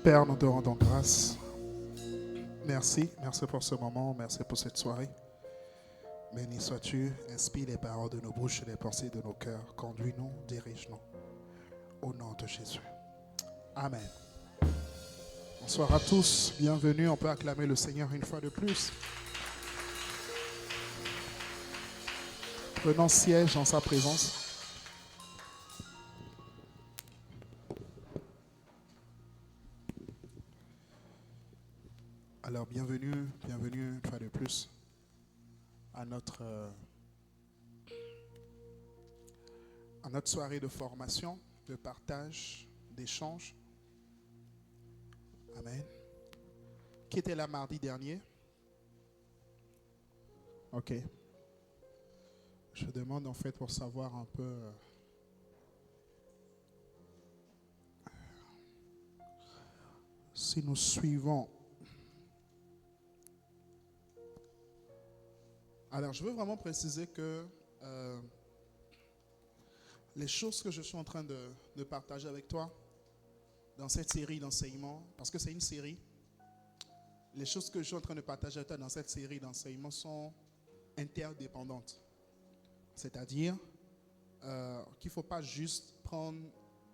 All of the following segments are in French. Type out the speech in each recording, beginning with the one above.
Père, nous te rendons grâce. Merci pour ce moment, merci pour cette soirée. Béni sois-tu, inspire les paroles de nos bouches et les pensées de nos cœurs. Conduis-nous, dirige-nous. Au nom de Jésus. Amen. Bonsoir à tous, bienvenue. On peut acclamer le Seigneur une fois de plus. Prenons siège en sa présence. Alors bienvenue une fois de plus à notre soirée de formation, de partage, d'échange. Amen. Qui était là mardi dernier? Ok. Je demande en fait pour savoir un peu si nous suivons. Alors je veux vraiment préciser que les choses que je suis en train de partager avec toi dans cette série d'enseignements, parce que c'est une série, les choses que je suis en train de partager avec toi dans cette série d'enseignements sont interdépendantes. C'est-à-dire qu'il ne faut pas juste prendre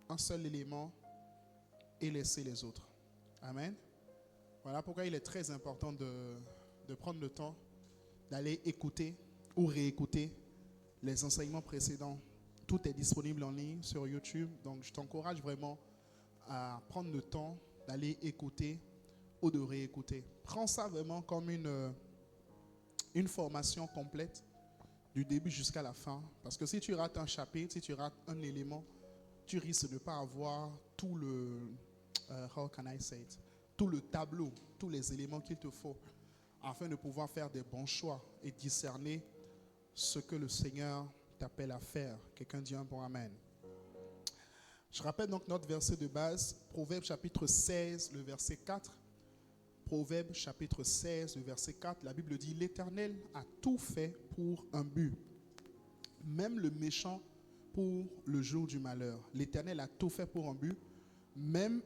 un seul élément et laisser les autres. Amen. Voilà pourquoi il est très important de prendre le temps d'aller écouter ou réécouter les enseignements précédents. Tout est disponible en ligne sur YouTube. Donc, je t'encourage vraiment à prendre le temps d'aller écouter ou de réécouter. Prends ça vraiment comme une formation complète du début jusqu'à la fin. Parce que si tu rates un chapitre, si tu rates un élément, tu risques de ne pas avoir tout le, how can I say it, tout le tableau, tous les éléments qu'il te faut afin de pouvoir faire des bons choix et discerner ce que le Seigneur t'appelle à faire. Quelqu'un dit un bon amen. Je rappelle donc notre verset de base, Proverbe chapitre 16, le verset 4. Proverbe chapitre 16, le verset 4, la Bible dit: l'Éternel a tout fait pour un but, même le méchant pour le jour du malheur. L'Éternel a tout fait pour un but, même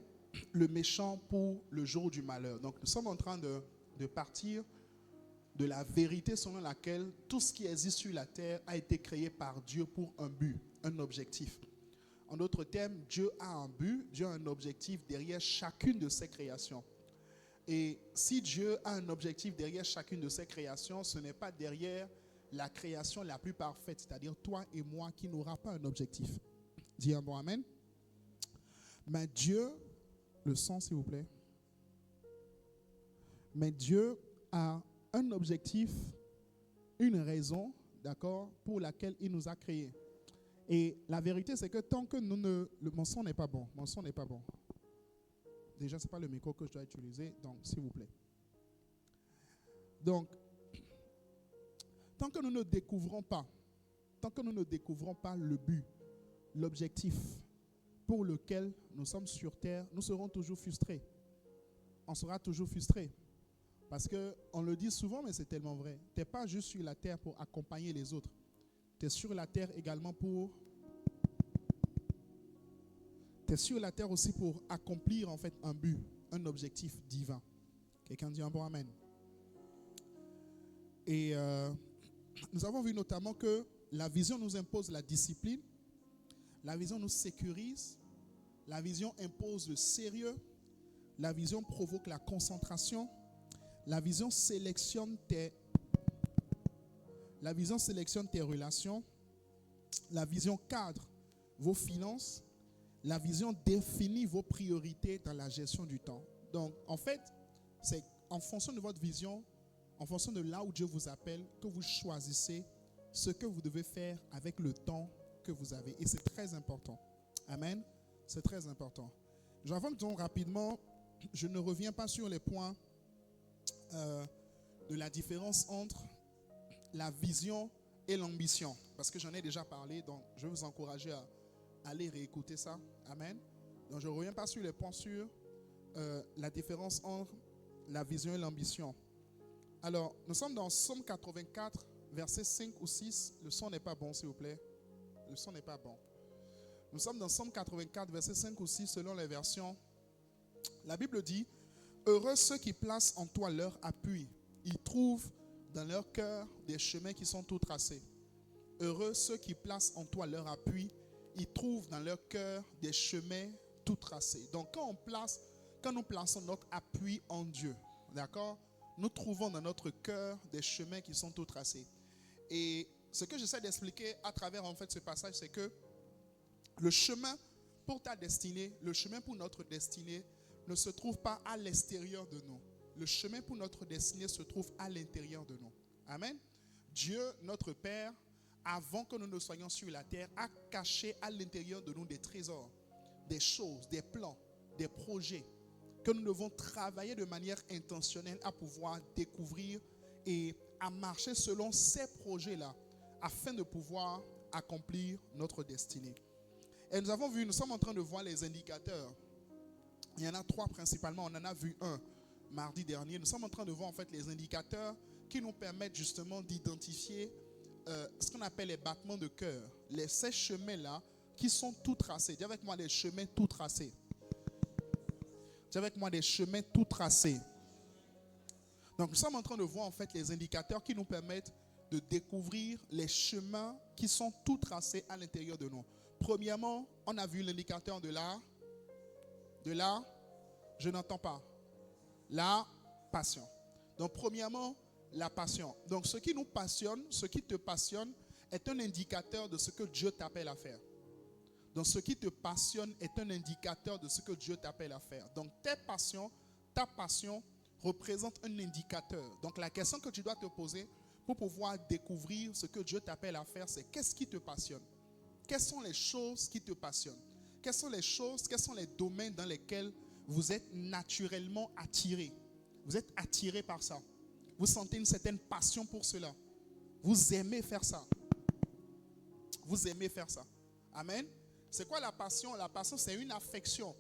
le méchant pour le jour du malheur. Donc nous sommes en train de partir de la vérité selon laquelle tout ce qui existe sur la terre a été créé par Dieu pour un but, un objectif. En d'autres termes, Dieu a un but, Dieu a un objectif derrière chacune de ses créations. Et si Dieu a un objectif derrière chacune de ses créations, ce n'est pas derrière la création la plus parfaite, c'est-à-dire toi et moi, qui n'aura pas un objectif. Dis un bon amen. Mais Dieu, le son s'il vous plaît. Mais Dieu a un objectif, une raison, d'accord, pour laquelle il nous a créés. Et la vérité, c'est que tant que mon son n'est pas bon, Déjà, ce n'est pas le micro que je dois utiliser, donc s'il vous plaît. Donc, tant que nous ne découvrons pas le but, l'objectif pour lequel nous sommes sur terre, nous serons toujours frustrés. On sera toujours frustrés. Parce qu'on le dit souvent, mais c'est tellement vrai. Tu n'es pas juste sur la terre pour accompagner les autres. Tu es sur la terre également Tu es sur la terre aussi pour accomplir en fait un but, un objectif divin. Quelqu'un dit un bon amen. Et nous avons vu notamment que la vision nous impose la discipline, la vision nous sécurise, la vision impose le sérieux, la vision provoque la concentration, la vision sélectionne tes relations, la vision cadre vos finances, la vision définit vos priorités dans la gestion du temps. Donc, en fait, c'est en fonction de votre vision, en fonction de là où Dieu vous appelle, que vous choisissez ce que vous devez faire avec le temps que vous avez. Et c'est très important. Amen. C'est très important. J'avance donc rapidement. Je ne reviens pas sur les points de la différence entre la vision et l'ambition. Parce que j'en ai déjà parlé, donc je vais vous encourager à aller réécouter ça. Amen. Donc je ne reviens pas sur les points sur la différence entre la vision et l'ambition. Alors, nous sommes dans Psaume 84, versets 5 ou 6. Le son n'est pas bon, s'il vous plaît. Le son n'est pas bon. Nous sommes dans Psaume 84, versets 5 ou 6, selon les versions La Bible dit, heureux ceux qui placent en toi leur appui. Ils trouvent dans leur cœur des chemins qui sont tout tracés. Heureux ceux qui placent en toi leur appui. Ils trouvent dans leur cœur des chemins tout tracés. Donc quand nous plaçons notre appui en Dieu, d'accord, nous trouvons dans notre cœur des chemins qui sont tout tracés. Et ce que j'essaie d'expliquer à travers en fait ce passage, c'est que le chemin pour ta destinée, le chemin pour notre destinée ne se trouve pas à l'extérieur de nous. Le chemin pour notre destinée se trouve à l'intérieur de nous. Amen. Dieu, notre Père, avant que nous ne soyons sur la terre, a caché à l'intérieur de nous des trésors, des choses, des plans, des projets que nous devons travailler de manière intentionnelle à pouvoir découvrir et à marcher selon ces projets-là afin de pouvoir accomplir notre destinée. Et nous sommes en train de voir les indicateurs. Il y en a 3 principalement. On en a vu un mardi dernier. Nous sommes en train de voir en fait les indicateurs qui nous permettent justement d'identifier ce qu'on appelle les battements de cœur. Ces chemins-là qui sont tout tracés. Dis avec moi les chemins tout tracés. Dis avec moi des chemins tout tracés. Donc nous sommes en train de voir en fait les indicateurs qui nous permettent de découvrir les chemins qui sont tout tracés à l'intérieur de nous. Premièrement, on a vu l'indicateur de la, je n'entends pas, la passion. Donc premièrement, la passion. Donc ce qui nous passionne, ce qui te passionne est un indicateur de ce que Dieu t'appelle à faire. Donc ce qui te passionne est un indicateur de ce que Dieu t'appelle à faire. Donc ta passion représente un indicateur. Donc la question que tu dois te poser pour pouvoir découvrir ce que Dieu t'appelle à faire, c'est qu'est-ce qui te passionne? Quelles sont les choses qui te passionnent? Quelles sont les domaines dans lesquels vous êtes naturellement attiré? Vous êtes attiré par ça. Vous sentez une certaine passion pour cela. Vous aimez faire ça. Vous aimez faire ça. Amen. C'est quoi la passion? La passion, c'est une affection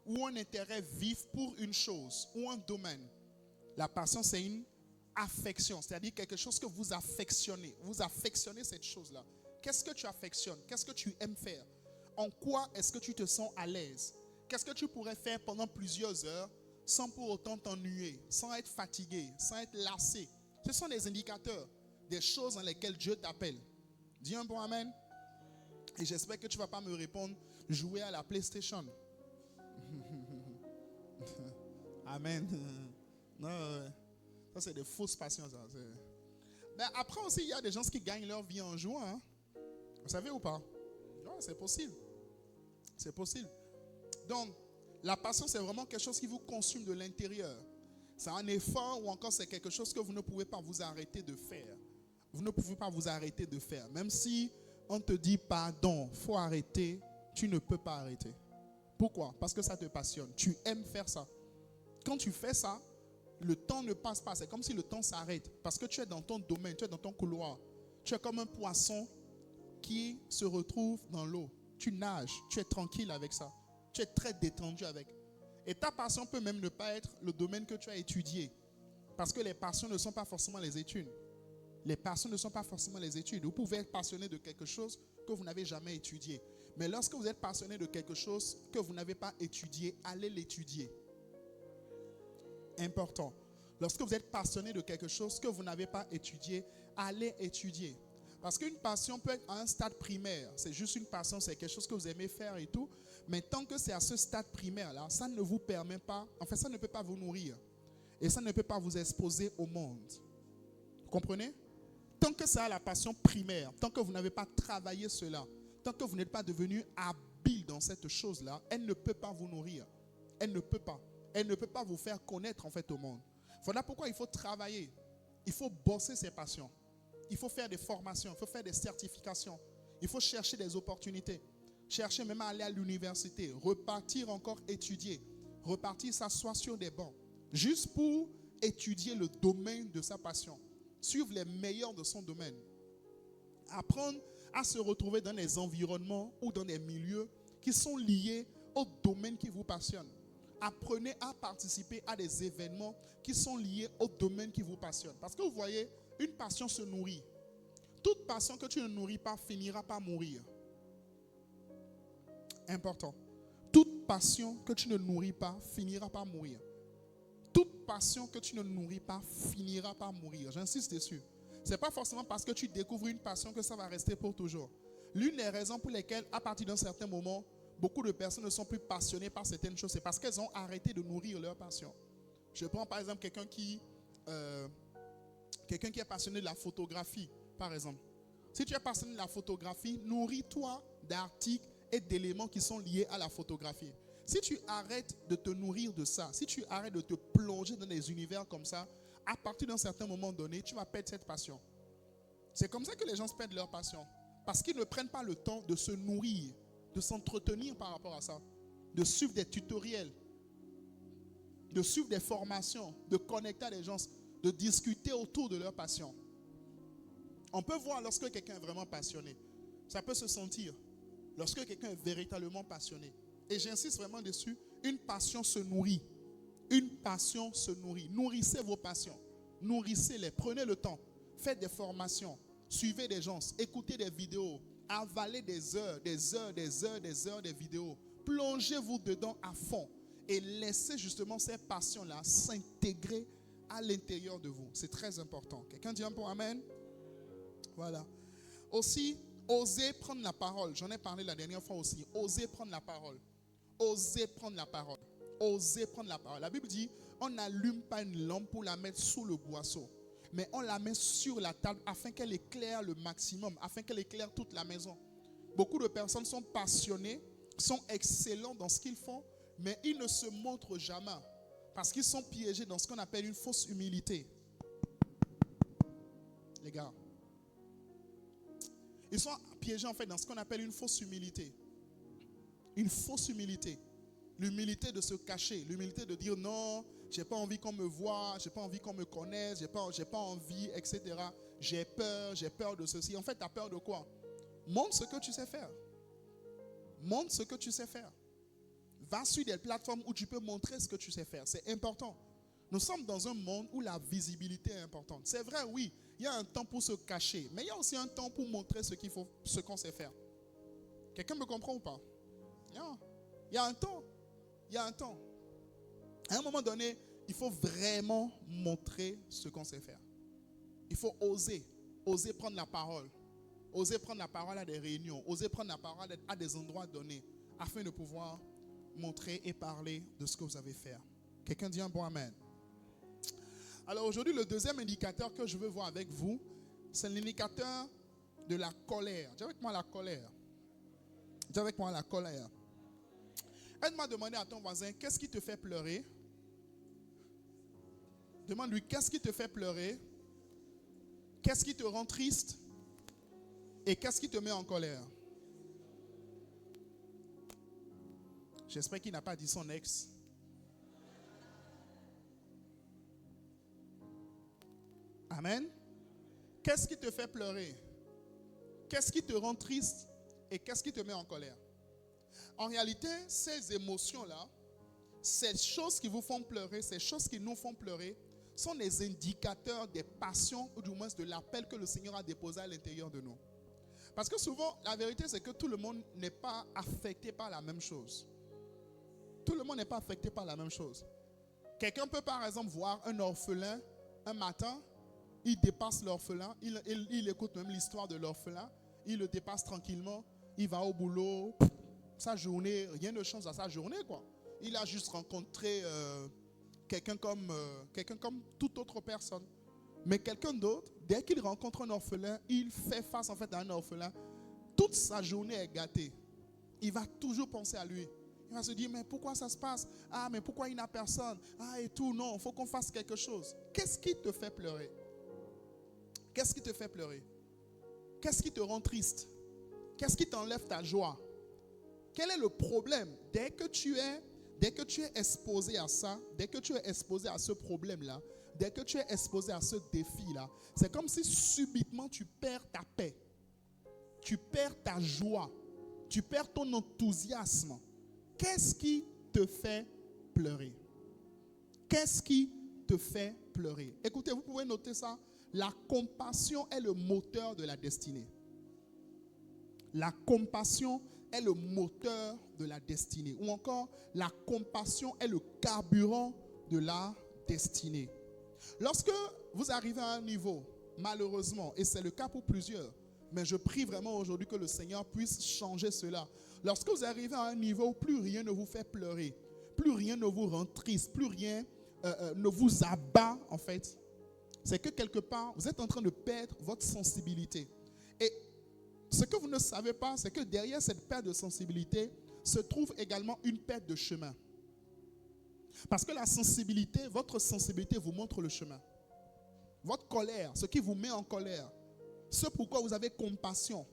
ou un intérêt vif pour une chose ou un domaine. La passion, c'est une affection, c'est-à-dire quelque chose que vous affectionnez. Vous affectionnez cette chose-là. Qu'est-ce que tu affectionnes? Qu'est-ce que tu aimes faire? En quoi est-ce que tu te sens à l'aise? Qu'est-ce que tu pourrais faire pendant plusieurs heures sans pour autant t'ennuyer, sans être fatigué, sans être lassé? Ce sont des indicateurs, des choses dans lesquelles Dieu t'appelle. Dis un bon amen. Et j'espère que tu ne vas pas me répondre jouer à la PlayStation. Amen. Non, ça c'est des fausses passions. Ça. Ben, après aussi, il y a des gens qui gagnent leur vie en jouant. Hein. Vous savez ou pas? Non, c'est possible. C'est possible. Donc, la passion, c'est vraiment quelque chose qui vous consume de l'intérieur. C'est un effort ou encore c'est quelque chose que vous ne pouvez pas vous arrêter de faire. Vous ne pouvez pas vous arrêter de faire. Même si on te dit pardon, il faut arrêter, tu ne peux pas arrêter. Pourquoi? Parce que ça te passionne. Tu aimes faire ça. Quand tu fais ça, le temps ne passe pas. C'est comme si le temps s'arrête. Parce que tu es dans ton domaine, tu es dans ton couloir. Tu es comme un poisson qui se retrouve dans l'eau. Tu nages, tu es tranquille avec ça. Tu es très détendu avec. Et ta passion peut même ne pas être le domaine que tu as étudié. Parce que les passions ne sont pas forcément les études. Les passions ne sont pas forcément les études. Vous pouvez être passionné de quelque chose que vous n'avez jamais étudié. Mais lorsque vous êtes passionné de quelque chose que vous n'avez pas étudié, allez l'étudier. Important. Lorsque vous êtes passionné de quelque chose que vous n'avez pas étudié, allez étudier. Parce qu'une passion peut être à un stade primaire. C'est juste une passion, c'est quelque chose que vous aimez faire et tout. Mais tant que c'est à ce stade primaire-là, ça ne vous permet pas, en fait, ça ne peut pas vous nourrir. Et ça ne peut pas vous exposer au monde. Vous comprenez? Tant que c'est à la passion primaire, tant que vous n'avez pas travaillé cela, tant que vous n'êtes pas devenu habile dans cette chose-là, elle ne peut pas vous nourrir. Elle ne peut pas. Elle ne peut pas vous faire connaître en fait au monde. Voilà pourquoi il faut travailler. Il faut bosser ses passions. Il faut faire des formations, il faut faire des certifications. Il faut chercher des opportunités. Chercher même à aller à l'université. Repartir encore étudier. Repartir s'asseoir sur des bancs. Juste pour étudier le domaine de sa passion. Suivre les meilleurs de son domaine. Apprendre à se retrouver dans des environnements ou dans des milieux qui sont liés au domaine qui vous passionne. Apprenez à participer à des événements qui sont liés au domaine qui vous passionne. Parce que vous voyez, une passion se nourrit. Toute passion que tu ne nourris pas finira par mourir. Important. Toute toute passion que tu ne nourris pas finira par mourir. Toute passion que tu ne nourris pas finira par mourir. J'insiste dessus. Ce n'est pas forcément parce que tu découvres une passion que ça va rester pour toujours. L'une des raisons pour lesquelles, à partir d'un certain moment, beaucoup de personnes ne sont plus passionnées par certaines choses, c'est parce qu'elles ont arrêté de nourrir leur passion. Je prends par exemple quelqu'un qui est passionné de la photographie, par exemple. Si tu es passionné de la photographie, nourris-toi d'articles et d'éléments qui sont liés à la photographie. Si tu arrêtes de te nourrir de ça, si tu arrêtes de te plonger dans des univers comme ça, à partir d'un certain moment donné, tu vas perdre cette passion. C'est comme ça que les gens se perdent leur passion. Parce qu'ils ne prennent pas le temps de se nourrir, de s'entretenir par rapport à ça, de suivre des tutoriels, de suivre des formations, de connecter à des gens, de discuter autour de leur passion. On peut voir lorsque quelqu'un est vraiment passionné. Ça peut se sentir. Lorsque quelqu'un est véritablement passionné. Et j'insiste vraiment dessus, une passion se nourrit. Une passion se nourrit. Nourrissez vos passions. Nourrissez-les. Prenez le temps. Faites des formations. Suivez des gens. Écoutez des vidéos. Avalez des heures des vidéos. Plongez-vous dedans à fond. Et laissez justement ces passions-là s'intégrer à l'intérieur de vous. C'est très important. Quelqu'un dit un peu amen? Voilà. Aussi, osez prendre la parole. J'en ai parlé la dernière fois aussi. Osez prendre la parole. Osez prendre la parole. Osez prendre la parole. La Bible dit, on n'allume pas une lampe pour la mettre sous le boisseau, mais on la met sur la table afin qu'elle éclaire le maximum, afin qu'elle éclaire toute la maison. Beaucoup de personnes sont passionnées, sont excellents dans ce qu'ils font, mais ils ne se montrent jamais parce qu'ils sont piégés dans ce qu'on appelle une fausse humilité. Les gars, ils sont piégés en fait dans ce qu'on appelle une fausse humilité. Une fausse humilité. L'humilité de se cacher. L'humilité de dire non, j'ai pas envie qu'on me voie, j'ai pas envie qu'on me connaisse, j'ai pas envie, etc. J'ai peur de ceci. En fait, tu as peur de quoi? Montre ce que tu sais faire. Montre ce que tu sais faire. Va sur des plateformes où tu peux montrer ce que tu sais faire. C'est important. Nous sommes dans un monde où la visibilité est importante. C'est vrai, oui, il y a un temps pour se cacher, mais il y a aussi un temps pour montrer ce qu'on sait faire. Quelqu'un me comprend ou pas? Il y a un temps. Il y a un temps. À un moment donné, il faut vraiment montrer ce qu'on sait faire. Il faut oser prendre la parole. Oser prendre la parole à des réunions. Oser prendre la parole à des endroits donnés afin de pouvoir montrer et parler de ce que vous avez fait. Quelqu'un dit un bon amen. Alors aujourd'hui, le deuxième indicateur que je veux voir avec vous, c'est l'indicateur de la colère. Dis avec moi la colère. Dis avec moi la colère. Aide-moi à demander à ton voisin, qu'est-ce qui te fait pleurer? Demande-lui, qu'est-ce qui te fait pleurer? Qu'est-ce qui te rend triste? Et qu'est-ce qui te met en colère? J'espère qu'il n'a pas dit son ex. Amen. Qu'est-ce qui te fait pleurer? Qu'est-ce qui te rend triste? Et qu'est-ce qui te met en colère? En réalité, ces émotions-là, ces choses qui vous font pleurer, ces choses qui nous font pleurer, sont les indicateurs des passions, ou du moins de l'appel que le Seigneur a déposé à l'intérieur de nous. Parce que souvent, la vérité, c'est que tout le monde n'est pas affecté par la même chose. Tout le monde n'est pas affecté par la même chose. Quelqu'un peut par exemple voir un orphelin un matin, il dépasse l'orphelin, il écoute même l'histoire de l'orphelin, il le dépasse tranquillement, il va au boulot, sa journée, rien ne change à sa journée, quoi. Il a juste rencontré quelqu'un comme toute autre personne. Mais quelqu'un d'autre, dès qu'il rencontre un orphelin, il fait face en fait à un orphelin. Toute sa journée est gâtée. Il va toujours penser à lui. Il va se dire, mais pourquoi ça se passe? Ah, mais pourquoi il n'a personne? Ah, et tout, non, il faut qu'on fasse quelque chose. Qu'est-ce qui te fait pleurer? Qu'est-ce qui te fait pleurer? Qu'est-ce qui te rend triste? Qu'est-ce qui t'enlève ta joie? Quel est le problème? Dès que tu es exposé à ça, dès que tu es exposé à ce problème-là, dès que tu es exposé à ce défi-là, c'est comme si subitement tu perds ta paix, tu perds ta joie, tu perds ton enthousiasme. Qu'est-ce qui te fait pleurer? Qu'est-ce qui te fait pleurer? Écoutez, vous pouvez noter ça. La compassion est le moteur de la destinée. La compassion est le moteur de la destinée. Ou encore, la compassion est le carburant de la destinée. Lorsque vous arrivez à un niveau, malheureusement, et c'est le cas pour plusieurs, mais je prie vraiment aujourd'hui que le Seigneur puisse changer cela. Lorsque vous arrivez à un niveau où plus rien ne vous fait pleurer, plus rien ne vous rend triste, plus rien ne vous abat, en fait, c'est que quelque part, vous êtes en train de perdre votre sensibilité. Et ce que vous ne savez pas, c'est que derrière cette perte de sensibilité se trouve également une perte de chemin. Parce que la sensibilité, votre sensibilité vous montre le chemin. Votre colère, ce qui vous met en colère, ce pourquoi vous avez compassion.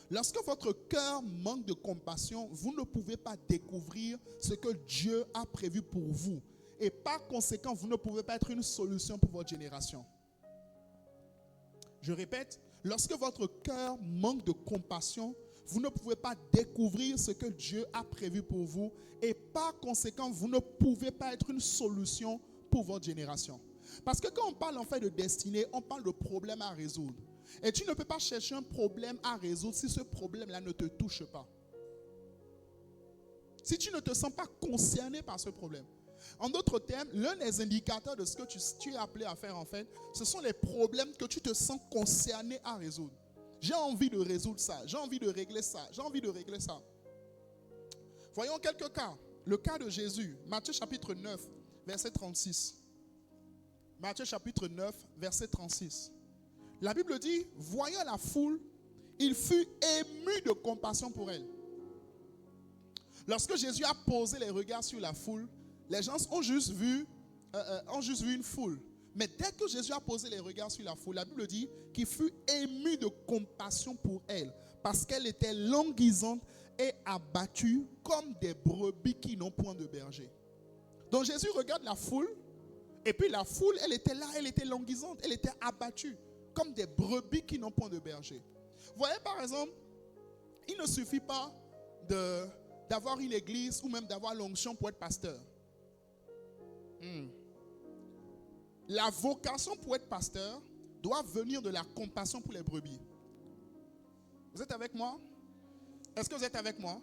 Lorsque votre cœur manque de compassion, vous ne pouvez pas découvrir ce que Dieu a prévu pour vous. Et par conséquent, vous ne pouvez pas être une solution pour votre génération. Je répète, lorsque votre cœur manque de compassion, vous ne pouvez pas découvrir ce que Dieu a prévu pour vous. Et par conséquent, vous ne pouvez pas être une solution pour votre génération. Parce que quand on parle en fait de destinée, on parle de problème à résoudre. Et tu ne peux pas chercher un problème à résoudre si ce problème-là ne te touche pas. Si tu ne te sens pas concerné par ce problème. En d'autres termes, l'un des indicateurs de ce que tu es appelé à faire en fait, ce sont les problèmes que tu te sens concerné à résoudre. J'ai envie de résoudre ça, j'ai envie de régler ça, j'ai envie de régler ça. Voyons quelques cas. Le cas de Jésus, Matthieu chapitre 9, verset 36. Matthieu chapitre 9, verset 36. La Bible dit, voyant la foule, il fut ému de compassion pour elle. Lorsque Jésus a posé les regards sur la foule, les gens ont juste vu une foule. Mais dès que Jésus a posé les regards sur la foule, la Bible dit qu'il fut ému de compassion pour elle, parce qu'elle était languissante et abattue comme des brebis qui n'ont point de berger. Donc Jésus regarde la foule, et puis la foule, elle était là, elle était languissante, elle était abattue, comme des brebis qui n'ont point de berger. Vous voyez par exemple, il ne suffit pas d'avoir une église ou même d'avoir l'onction pour être pasteur. La vocation pour être pasteur doit venir de la compassion pour les brebis. Vous êtes avec moi? Est-ce que vous êtes avec moi?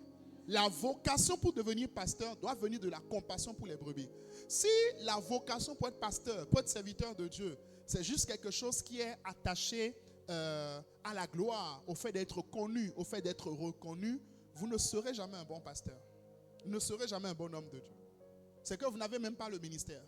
La vocation pour devenir pasteur doit venir de la compassion pour les brebis. Si la vocation pour être pasteur, pour être serviteur de Dieu, c'est juste quelque chose qui est attaché à la gloire, au fait d'être connu, au fait d'être reconnu, vous ne serez jamais un bon pasteur. Vous ne serez jamais un bon homme de Dieu. C'est que vous n'avez même pas le ministère.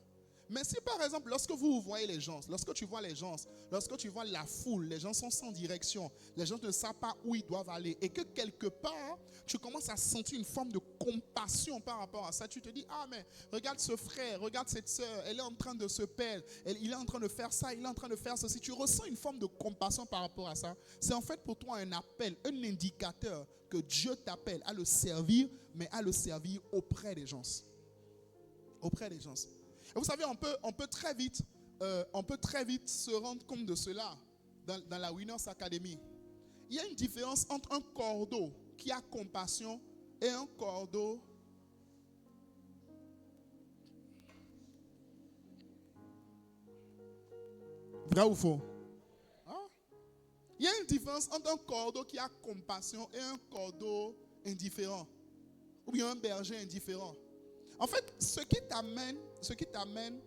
Mais si par exemple, lorsque vous voyez les gens, lorsque tu vois les gens, lorsque tu vois la foule, les gens sont sans direction, les gens ne savent pas où ils doivent aller, et que quelque part, tu commences à sentir une forme de compassion par rapport à ça, tu te dis, ah mais regarde ce frère, regarde cette soeur, elle est en train de se perdre, il est en train de faire ça, il est en train de faire ceci, tu ressens une forme de compassion par rapport à ça, c'est en fait pour toi un appel, un indicateur que Dieu t'appelle à le servir, mais à le servir auprès des gens. Auprès des gens. Et vous savez, on peut très vite se rendre compte de cela dans la Winners Academy. Il y a une différence entre un cordeau qui a compassion et un cordeau vrai ou faux? Hein? Il y a une différence entre un cordeau qui a compassion et un cordeau indifférent. Ou bien un berger indifférent. En fait, ce qui t'amène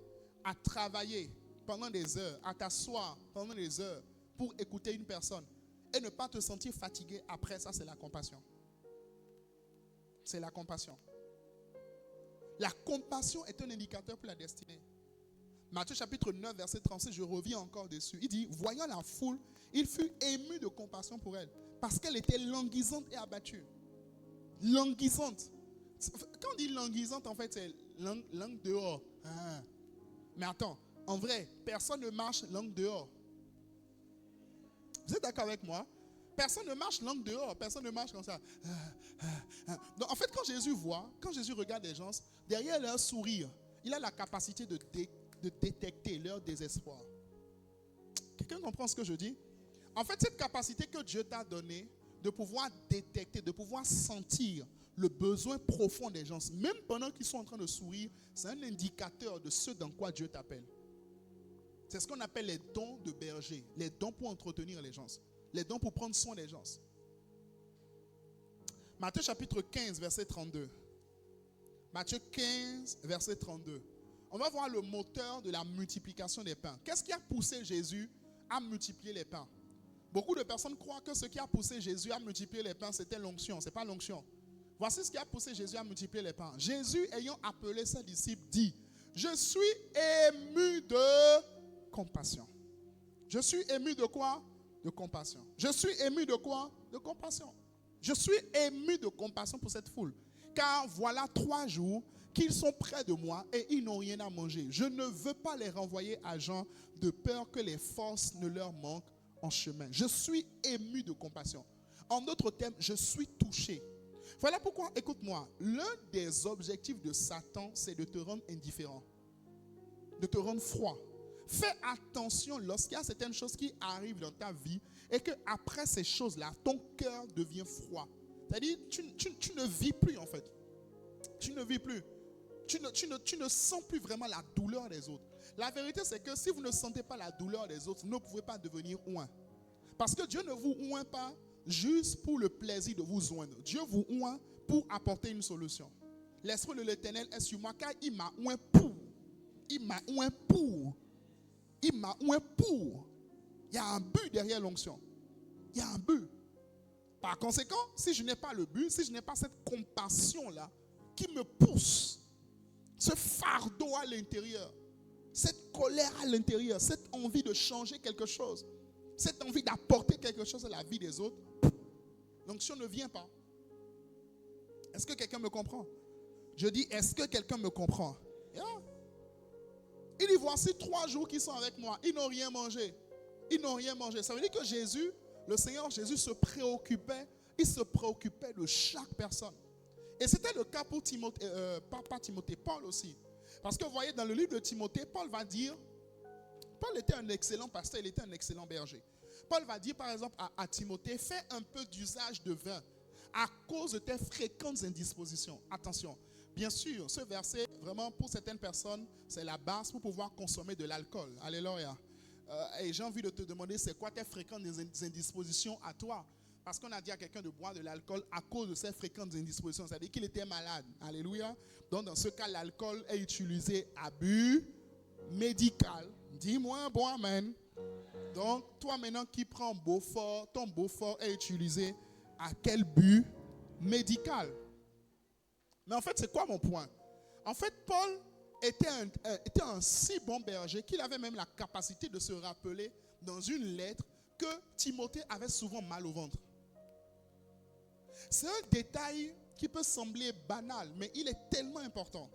à travailler pendant des heures, à t'asseoir pendant des heures pour écouter une personne et ne pas te sentir fatigué après ça, c'est la compassion. C'est la compassion. La compassion est un indicateur pour la destinée. Matthieu chapitre 9, verset 36, je reviens encore dessus. Il dit, voyant la foule, il fut ému de compassion pour elle, parce qu'elle était languissante et abattue. Languissante. Quand on dit languissante, en fait, c'est langue dehors. Ah. Mais attends, en vrai, personne ne marche langue dehors. Vous êtes d'accord avec moi? Personne ne marche langue dehors. Personne ne marche comme ça. Donc, en fait, quand Jésus regarde les gens, derrière leur sourire, il a la capacité de détecter leur désespoir. Quelqu'un comprend ce que je dis? En fait, cette capacité que Dieu t'a donnée, de pouvoir détecter, de pouvoir sentir le besoin profond des gens, même pendant qu'ils sont en train de sourire, c'est un indicateur de ce dans quoi Dieu t'appelle. C'est ce qu'on appelle les dons de berger, les dons pour entretenir les gens, les dons pour prendre soin des gens. Matthieu chapitre 15, verset 32. Matthieu 15, verset 32. On va voir le moteur de la multiplication des pains. Qu'est-ce qui a poussé Jésus à multiplier les pains? Beaucoup de personnes croient que ce qui a poussé Jésus à multiplier les pains, c'était l'onction. Ce n'est pas l'onction. Voici ce qui a poussé Jésus à multiplier les pains. Jésus, ayant appelé ses disciples, dit: je suis ému de compassion. Je suis ému de quoi? De compassion. Je suis ému de quoi? De compassion. Je suis ému de compassion pour cette foule. Car voilà 3 jours qu'ils sont près de moi et ils n'ont rien à manger. Je ne veux pas les renvoyer à Jean de peur que les forces ne leur manquent en chemin. Je suis ému de compassion. En d'autres termes, je suis touché. Voilà pourquoi, écoute-moi, l'un des objectifs de Satan, c'est de te rendre indifférent, de te rendre froid. Fais attention lorsqu'il y a certaines choses qui arrivent dans ta vie et qu'après ces choses-là, ton cœur devient froid. C'est-à-dire, tu ne vis plus en fait. Tu ne vis plus. Tu ne sens plus vraiment la douleur des autres. La vérité, c'est que si vous ne sentez pas la douleur des autres, vous ne pouvez pas devenir oint. Parce que Dieu ne vous oint pas juste pour le plaisir de vous oindre. Dieu vous oint pour apporter une solution. L'Esprit de l'Éternel est sur moi car il m'a oint pour. Il m'a oint pour. Il m'a oint pour. Il y a un but derrière l'onction. Il y a un but. Par conséquent, si je n'ai pas le but, si je n'ai pas cette compassion-là qui me pousse, ce fardeau à l'intérieur, cette colère à l'intérieur, cette envie de changer quelque chose, cette envie d'apporter quelque chose à la vie des autres, l'onction ne vient pas. Est-ce que quelqu'un me comprend? Je dis, est-ce que quelqu'un me comprend? Yeah. Il dit, voici 3 jours qu'ils sont avec moi. Ils n'ont rien mangé. Ils n'ont rien mangé. Ça veut dire que Jésus, le Seigneur Jésus se préoccupait. Il se préoccupait de chaque personne. Et c'était le cas pour Timothée, pas Timothée, Paul aussi. Parce que vous voyez, dans le livre de Timothée, Paul va dire, Paul était un excellent pasteur, il était un excellent berger. Paul va dire par exemple à Timothée, fais un peu d'usage de vin à cause de tes fréquentes indispositions. Attention, bien sûr, ce verset, vraiment pour certaines personnes, c'est la base pour pouvoir consommer de l'alcool. Alléluia. Et j'ai envie de te demander, c'est quoi tes fréquentes indispositions à toi? Parce qu'on a dit à quelqu'un de boire de l'alcool à cause de ses fréquentes indispositions. C'est-à-dire qu'il était malade. Alléluia. Donc dans ce cas, l'alcool est utilisé à but médical. Dis-moi un bon amen. Donc toi maintenant qui prends Beaufort, ton Beaufort est utilisé à quel but? Médical. Mais en fait, c'est quoi mon point? En fait, Paul était un si bon berger qu'il avait même la capacité de se rappeler dans une lettre que Timothée avait souvent mal au ventre. C'est un détail qui peut sembler banal, mais il est tellement important.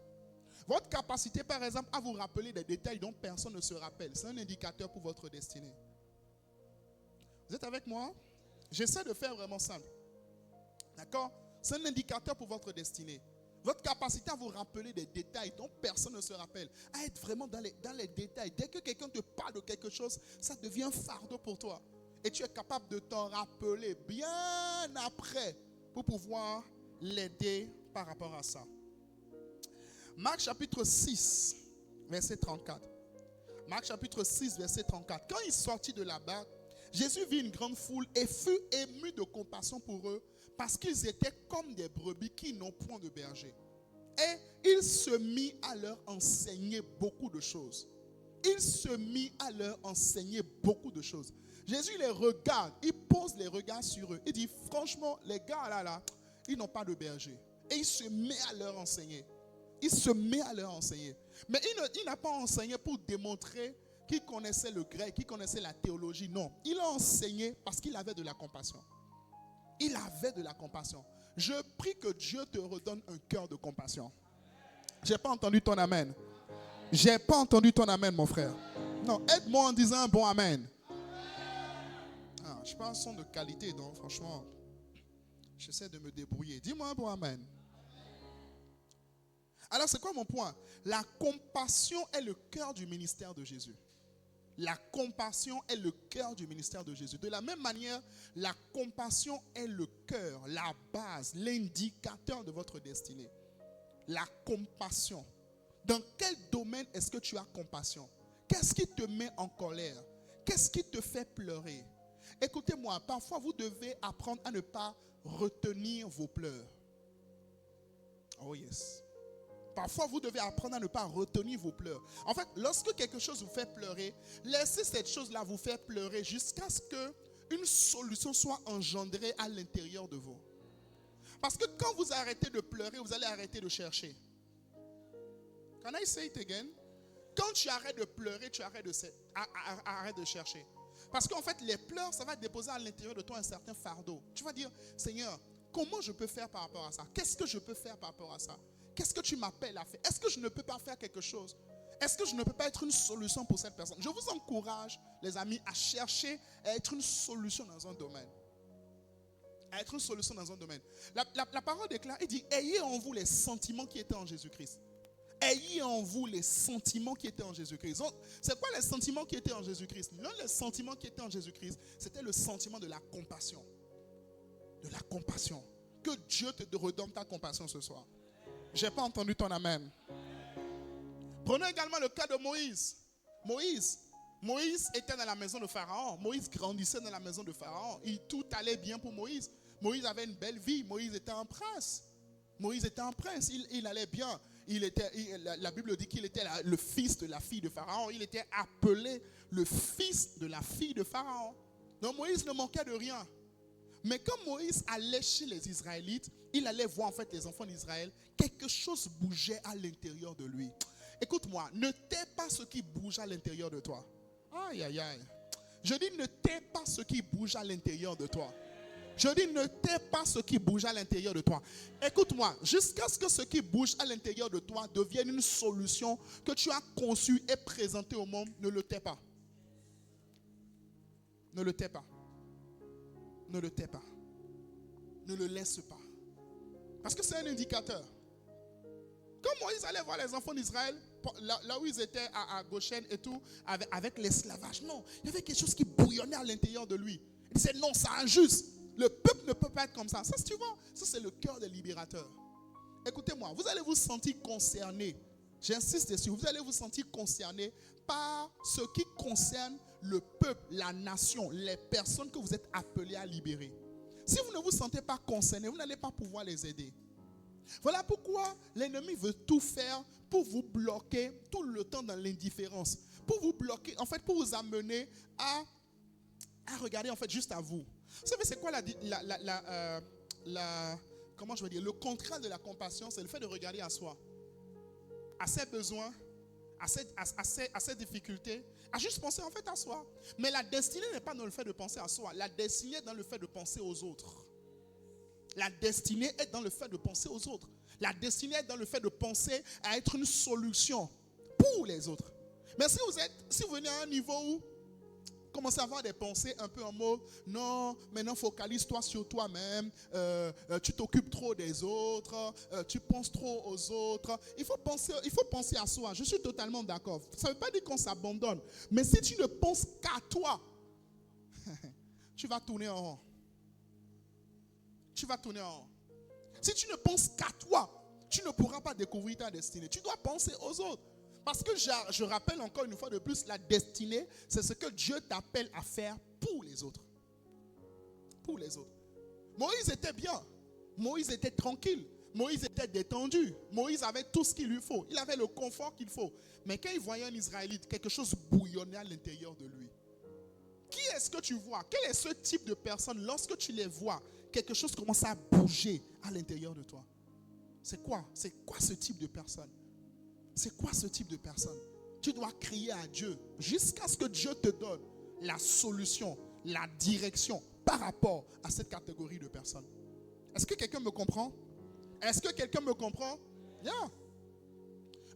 Votre capacité, par exemple, à vous rappeler des détails dont personne ne se rappelle, c'est un indicateur pour votre destinée. Vous êtes avec moi? J'essaie de faire vraiment simple. D'accord? C'est un indicateur pour votre destinée. Votre capacité à vous rappeler des détails dont personne ne se rappelle, à être vraiment dans les détails. Dès que quelqu'un te parle de quelque chose, ça devient un fardeau pour toi. Et tu es capable de t'en rappeler bien après pour pouvoir l'aider par rapport à ça. Marc chapitre 6, verset 34. Marc chapitre 6, verset 34. Quand il sortit de là-bas, Jésus vit une grande foule et fut ému de compassion pour eux parce qu'ils étaient comme des brebis qui n'ont point de berger. Et il se mit à leur enseigner beaucoup de choses. Il se mit à leur enseigner beaucoup de choses. Jésus les regarde, il pose les regards sur eux. Il dit, franchement, les gars là, ils n'ont pas de berger. Et il se met à leur enseigner. Il se met à leur enseigner. Mais il n'a pas enseigné pour démontrer qu'il connaissait le grec, qu'il connaissait la théologie. Non, il a enseigné parce qu'il avait de la compassion. Il avait de la compassion. Je prie que Dieu te redonne un cœur de compassion. J'ai pas entendu ton amen. J'ai pas entendu ton amen, mon frère. Non, aide-moi en disant un bon amen. Ah, je pas un son de qualité, donc franchement, j'essaie de me débrouiller. Dis-moi un bon amen. Alors, c'est quoi mon point? La compassion est le cœur du ministère de Jésus. La compassion est le cœur du ministère de Jésus. De la même manière, la compassion est le cœur, la base, l'indicateur de votre destinée. La compassion. Dans quel domaine est-ce que tu as compassion? Qu'est-ce qui te met en colère? Qu'est-ce qui te fait pleurer? Écoutez-moi, parfois vous devez apprendre à ne pas retenir vos pleurs. Oh yes. Parfois, vous devez apprendre à ne pas retenir vos pleurs. En fait, lorsque quelque chose vous fait pleurer, laissez cette chose-là vous faire pleurer jusqu'à ce qu'une solution soit engendrée à l'intérieur de vous. Parce que quand vous arrêtez de pleurer, vous allez arrêter de chercher. Can I say it again? Quand tu arrêtes de pleurer, tu arrêtes de chercher. Parce qu'en fait, les pleurs, ça va déposer à l'intérieur de toi un certain fardeau. Tu vas dire, Seigneur, comment je peux faire par rapport à ça? Qu'est-ce que je peux faire par rapport à ça? Qu'est-ce que tu m'appelles à faire? Est-ce que je ne peux pas faire quelque chose? Est-ce que je ne peux pas être une solution pour cette personne? Je vous encourage, les amis, à chercher à être une solution dans un domaine. À être une solution dans un domaine. La parole déclare, il dit, ayez en vous les sentiments qui étaient en Jésus-Christ. Ayez en vous les sentiments qui étaient en Jésus-Christ. C'est quoi les sentiments qui étaient en Jésus-Christ? L'un des sentiments qui étaient en Jésus-Christ, c'était le sentiment de la compassion. De la compassion. Que Dieu te redonne ta compassion ce soir. Je n'ai pas entendu ton amen. Prenons également le cas de Moïse. Moïse était dans la maison de Pharaon. Moïse grandissait dans la maison de Pharaon. Tout allait bien pour Moïse. Moïse avait une belle vie. Moïse était un prince. Il allait bien. La Bible dit qu'il était le fils de la fille de Pharaon. Il était appelé le fils de la fille de Pharaon. Donc Moïse ne manquait de rien. Mais quand Moïse allait chez les Israélites, il allait voir en fait les enfants d'Israël, quelque chose bougeait à l'intérieur de lui. Écoute-moi, ne tais pas ce qui bouge à l'intérieur de toi. Aïe, aïe, aïe. Je dis ne tais pas ce qui bouge à l'intérieur de toi. Je dis ne tais pas ce qui bouge à l'intérieur de toi. Écoute-moi, jusqu'à ce que ce qui bouge à l'intérieur de toi devienne une solution que tu as conçue et présentée au monde, ne le tais pas. Ne le tais pas. Ne le tais pas. Ne le laisse pas. Parce que c'est un indicateur. Quand Moïse allait voir les enfants d'Israël, là où ils étaient à Goshen et tout, avec l'esclavage, non, il y avait quelque chose qui bouillonnait à l'intérieur de lui. Il disait non, c'est injuste. Le peuple ne peut pas être comme ça. Ça, tu vois, ça c'est le cœur des libérateurs. Écoutez-moi, vous allez vous sentir concerné. J'insiste dessus, vous allez vous sentir concerné par ce qui concerne le peuple, la nation, les personnes que vous êtes appelés à libérer. Si vous ne vous sentez pas concerné, vous n'allez pas pouvoir les aider. Voilà pourquoi l'ennemi veut tout faire pour vous bloquer tout le temps dans l'indifférence. Pour vous bloquer, en fait, pour vous amener à regarder en fait juste à vous. Vous savez, c'est quoi comment je veux dire, le contraire de la compassion, c'est le fait de regarder à soi, à ses besoins, à ses difficultés, à juste penser en fait à soi. Mais la destinée n'est pas dans le fait de penser à soi. La destinée est dans le fait de penser aux autres. La destinée est dans le fait de penser aux autres. La destinée est dans le fait de penser à être une solution pour les autres. Mais si vous venez à un niveau où commencez à avoir des pensées un peu en mode non, maintenant focalise-toi sur toi-même, tu t'occupes trop des autres, tu penses trop aux autres. Il faut penser à soi. Je suis totalement d'accord. Ça ne veut pas dire qu'on s'abandonne. Mais si tu ne penses qu'à toi, tu vas tourner en rond. Tu vas tourner en rond. Si tu ne penses qu'à toi, tu ne pourras pas découvrir ta destinée. Tu dois penser aux autres. Parce que je rappelle encore une fois de plus, la destinée, c'est ce que Dieu t'appelle à faire pour les autres. Pour les autres. Moïse était bien. Moïse était tranquille. Moïse était détendu. Moïse avait tout ce qu'il lui faut. Il avait le confort qu'il faut. Mais quand il voyait un Israélite, quelque chose bouillonnait à l'intérieur de lui. Qui est-ce que tu vois? Quel est ce type de personne? Lorsque tu les vois, quelque chose commence à bouger à l'intérieur de toi. C'est quoi? C'est quoi ce type de personne? C'est quoi ce type de personne? Tu dois crier à Dieu jusqu'à ce que Dieu te donne la solution, la direction par rapport à cette catégorie de personnes. Est-ce que quelqu'un me comprend? Est-ce que quelqu'un me comprend? Yeah.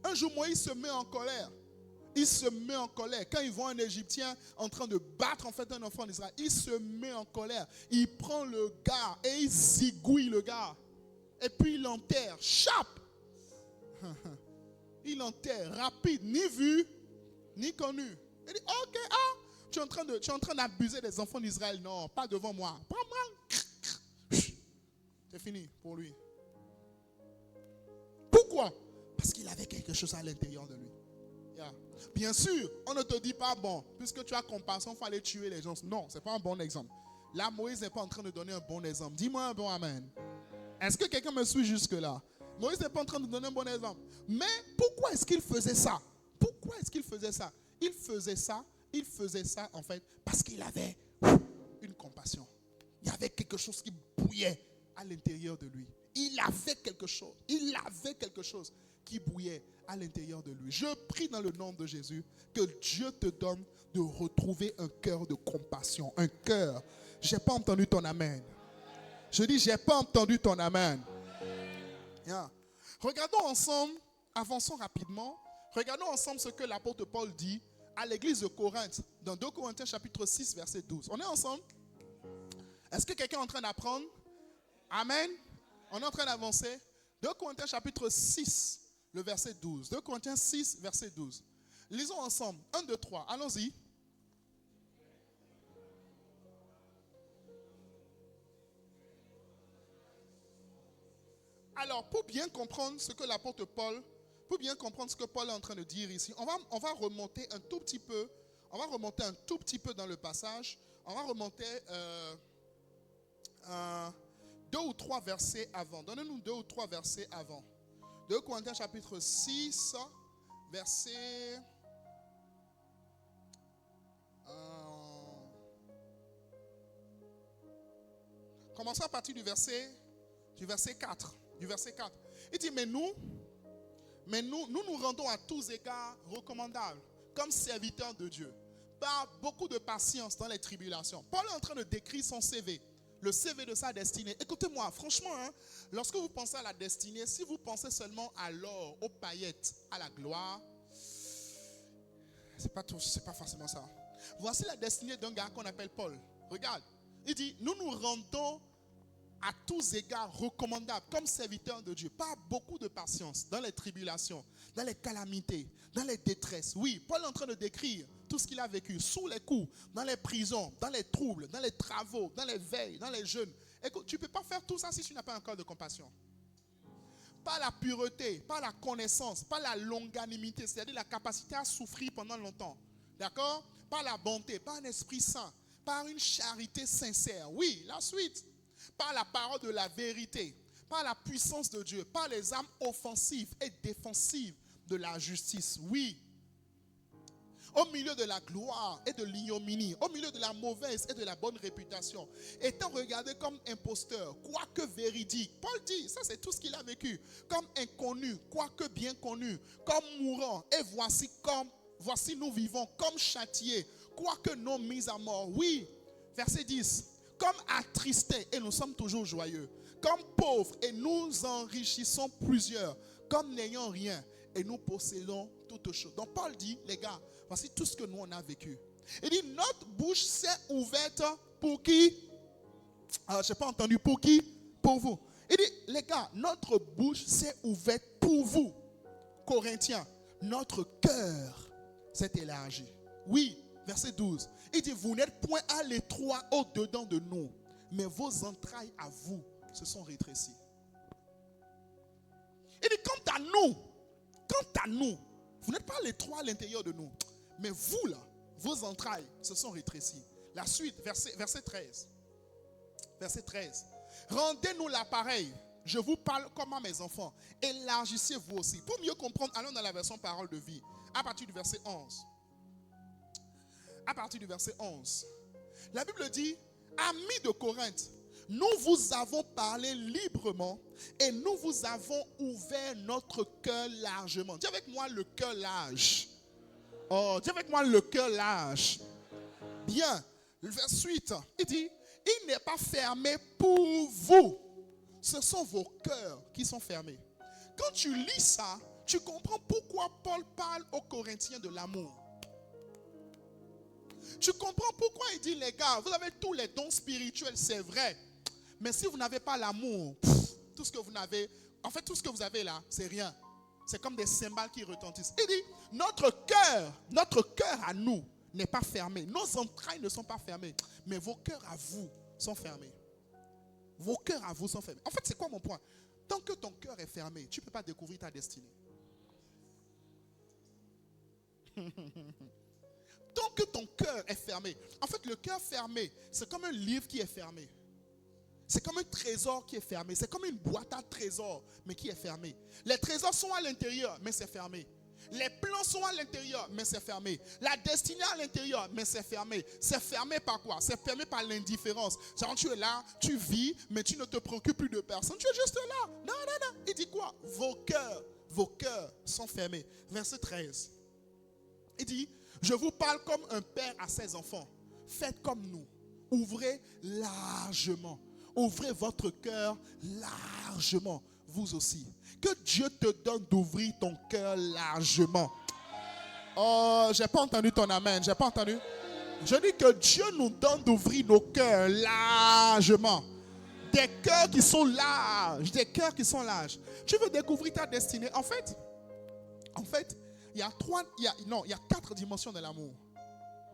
Un jour, Moïse se met en colère. Il se met en colère. Quand il voit un Égyptien en train de battre en fait un enfant d'Israël, il se met en colère. Il prend le gars et il zigouille le gars. Et puis il l'enterre. Chape! Il l'enterre rapide, ni vu, ni connu. Il dit, ok, tu es en train d'abuser des enfants d'Israël. Non, pas devant moi. Prends-moi. C'est fini pour lui. Pourquoi? Parce qu'il avait quelque chose à l'intérieur de lui. Yeah. Bien sûr, on ne te dit pas, bon, puisque tu as compassion, il faut aller tuer les gens. Non, ce n'est pas un bon exemple. Là, Moïse n'est pas en train de donner un bon exemple. Dis-moi un bon amen. Est-ce que quelqu'un me suit jusque-là? Moïse n'est pas en train de donner un bon exemple. Mais pourquoi est-ce qu'il faisait ça? Pourquoi est-ce qu'il faisait ça? Il faisait ça en fait parce qu'il avait une compassion. Il y avait quelque chose qui bouillait à l'intérieur de lui. Il avait quelque chose qui bouillait à l'intérieur de lui. Je prie dans le nom de Jésus que Dieu te donne de retrouver un cœur de compassion. Un cœur. Je n'ai pas entendu ton amen. Je dis, je n'ai pas entendu ton amen. Yeah. Regardons ensemble, avançons rapidement. Regardons ensemble ce que l'apôtre Paul dit à l'église de Corinthe, dans 2 Corinthiens chapitre 6, verset 12. On est ensemble? Est-ce que quelqu'un est en train d'apprendre? Amen. On est en train d'avancer. 2 Corinthiens chapitre 6, le verset 12. 2 Corinthiens 6, verset 12. Lisons ensemble. 1, 2, 3. Allons-y. Alors, pour bien comprendre ce que l'apôtre Paul, pour bien comprendre ce que Paul est en train de dire ici, on va remonter un tout petit peu. On va remonter un tout petit peu dans le passage. On va remonter 2 ou 3 versets avant. Donnez-nous 2 ou 3 versets avant. 2 Corinthiens chapitre 6, verset... commençons à partir du verset 4. Du verset 4. Il dit, mais nous nous rendons à tous égards recommandables, comme serviteurs de Dieu, par beaucoup de patience dans les tribulations. Paul est en train de décrire son CV, le CV de sa destinée. Écoutez-moi, franchement, lorsque vous pensez à la destinée, si vous pensez seulement à l'or, aux paillettes, à la gloire, c'est pas forcément ça. Voici la destinée d'un gars qu'on appelle Paul. Regarde, il dit, nous nous rendons à tous égards recommandables comme serviteurs de Dieu, par beaucoup de patience dans les tribulations, dans les calamités, dans les détresses. Oui, Paul est en train de décrire tout ce qu'il a vécu, sous les coups, dans les prisons, dans les troubles, dans les travaux, dans les veilles, dans les jeûnes. Écoute, tu ne peux pas faire tout ça si tu n'as pas un cœur de compassion. Pas la pureté, pas la connaissance, pas la longanimité, c'est-à-dire la capacité à souffrir pendant longtemps. D'accord? Pas la bonté, pas un esprit saint, par une charité sincère. Oui, la suite. Par la parole de la vérité, par la puissance de Dieu, par les armes offensives et défensives de la justice. Oui. Au milieu de la gloire et de l'ignominie, au milieu de la mauvaise et de la bonne réputation, étant regardé comme imposteur, quoique véridique. Paul dit, ça c'est tout ce qu'il a vécu, comme inconnu, quoique bien connu, comme mourant, et voici nous vivons comme châtiés, quoique non mis à mort. Oui, verset 10. Comme attristés et nous sommes toujours joyeux, comme pauvres et nous enrichissons plusieurs, comme n'ayant rien et nous possédons toutes choses. Donc Paul dit, les gars, voici tout ce que nous on a vécu. Il dit, notre bouche s'est ouverte pour qui? Je n'ai pas entendu, pour qui? Pour vous. Il dit, les gars, notre bouche s'est ouverte pour vous. Corinthiens, notre cœur s'est élargi. Oui. Verset 12, il dit, vous n'êtes point à l'étroit au-dedans de nous, mais vos entrailles à vous se sont rétrécies. Il dit, quant à nous, vous n'êtes pas à l'étroit à l'intérieur de nous, mais vous là, vos entrailles se sont rétrécies. La suite, verset 13. Verset 13. Rendez-nous l'appareil, je vous parle comme à mes enfants, élargissez vous aussi. Pour mieux comprendre, allons dans la version parole de vie, à partir du verset 11. À partir du verset 11. La Bible dit, amis de Corinthe, nous vous avons parlé librement et nous vous avons ouvert notre cœur largement. Dis avec moi le cœur large. Oh, dis avec moi le cœur large. Bien. Le verset 8, il dit, il n'est pas fermé pour vous. Ce sont vos cœurs qui sont fermés. Quand tu lis ça, tu comprends pourquoi Paul parle aux Corinthiens de l'amour. Tu comprends pourquoi il dit, les gars, vous avez tous les dons spirituels, c'est vrai. Mais si vous n'avez pas l'amour, tout ce que vous n'avez, en fait tout ce que vous avez là, c'est rien. C'est comme des cymbales qui retentissent. Il dit, notre cœur à nous n'est pas fermé. Nos entrailles ne sont pas fermées. Mais vos cœurs à vous sont fermés. Vos cœurs à vous sont fermés. En fait, c'est quoi mon point? Tant que ton cœur est fermé, tu ne peux pas découvrir ta destinée. Tant que ton cœur est fermé. En fait, le cœur fermé, c'est comme un livre qui est fermé. C'est comme un trésor qui est fermé. C'est comme une boîte à trésors, mais qui est fermée. Les trésors sont à l'intérieur, mais c'est fermé. Les plans sont à l'intérieur, mais c'est fermé. La destinée à l'intérieur, mais c'est fermé. C'est fermé par quoi? C'est fermé par l'indifférence. Genre, tu es là, tu vis, mais tu ne te préoccupes plus de personne. Tu es juste là. Non, non, non. Il dit quoi? Vos cœurs sont fermés. Verset 13. Il dit, je vous parle comme un père à ses enfants. Faites comme nous. Ouvrez largement. Ouvrez votre cœur largement. Vous aussi. Que Dieu te donne d'ouvrir ton cœur largement. Oh, j'ai pas entendu ton amen. J'ai pas entendu. Je dis que Dieu nous donne d'ouvrir nos cœurs largement. Des cœurs qui sont larges. Des cœurs qui sont larges. Tu veux découvrir ta destinée. En fait, il y a 4 dimensions de l'amour.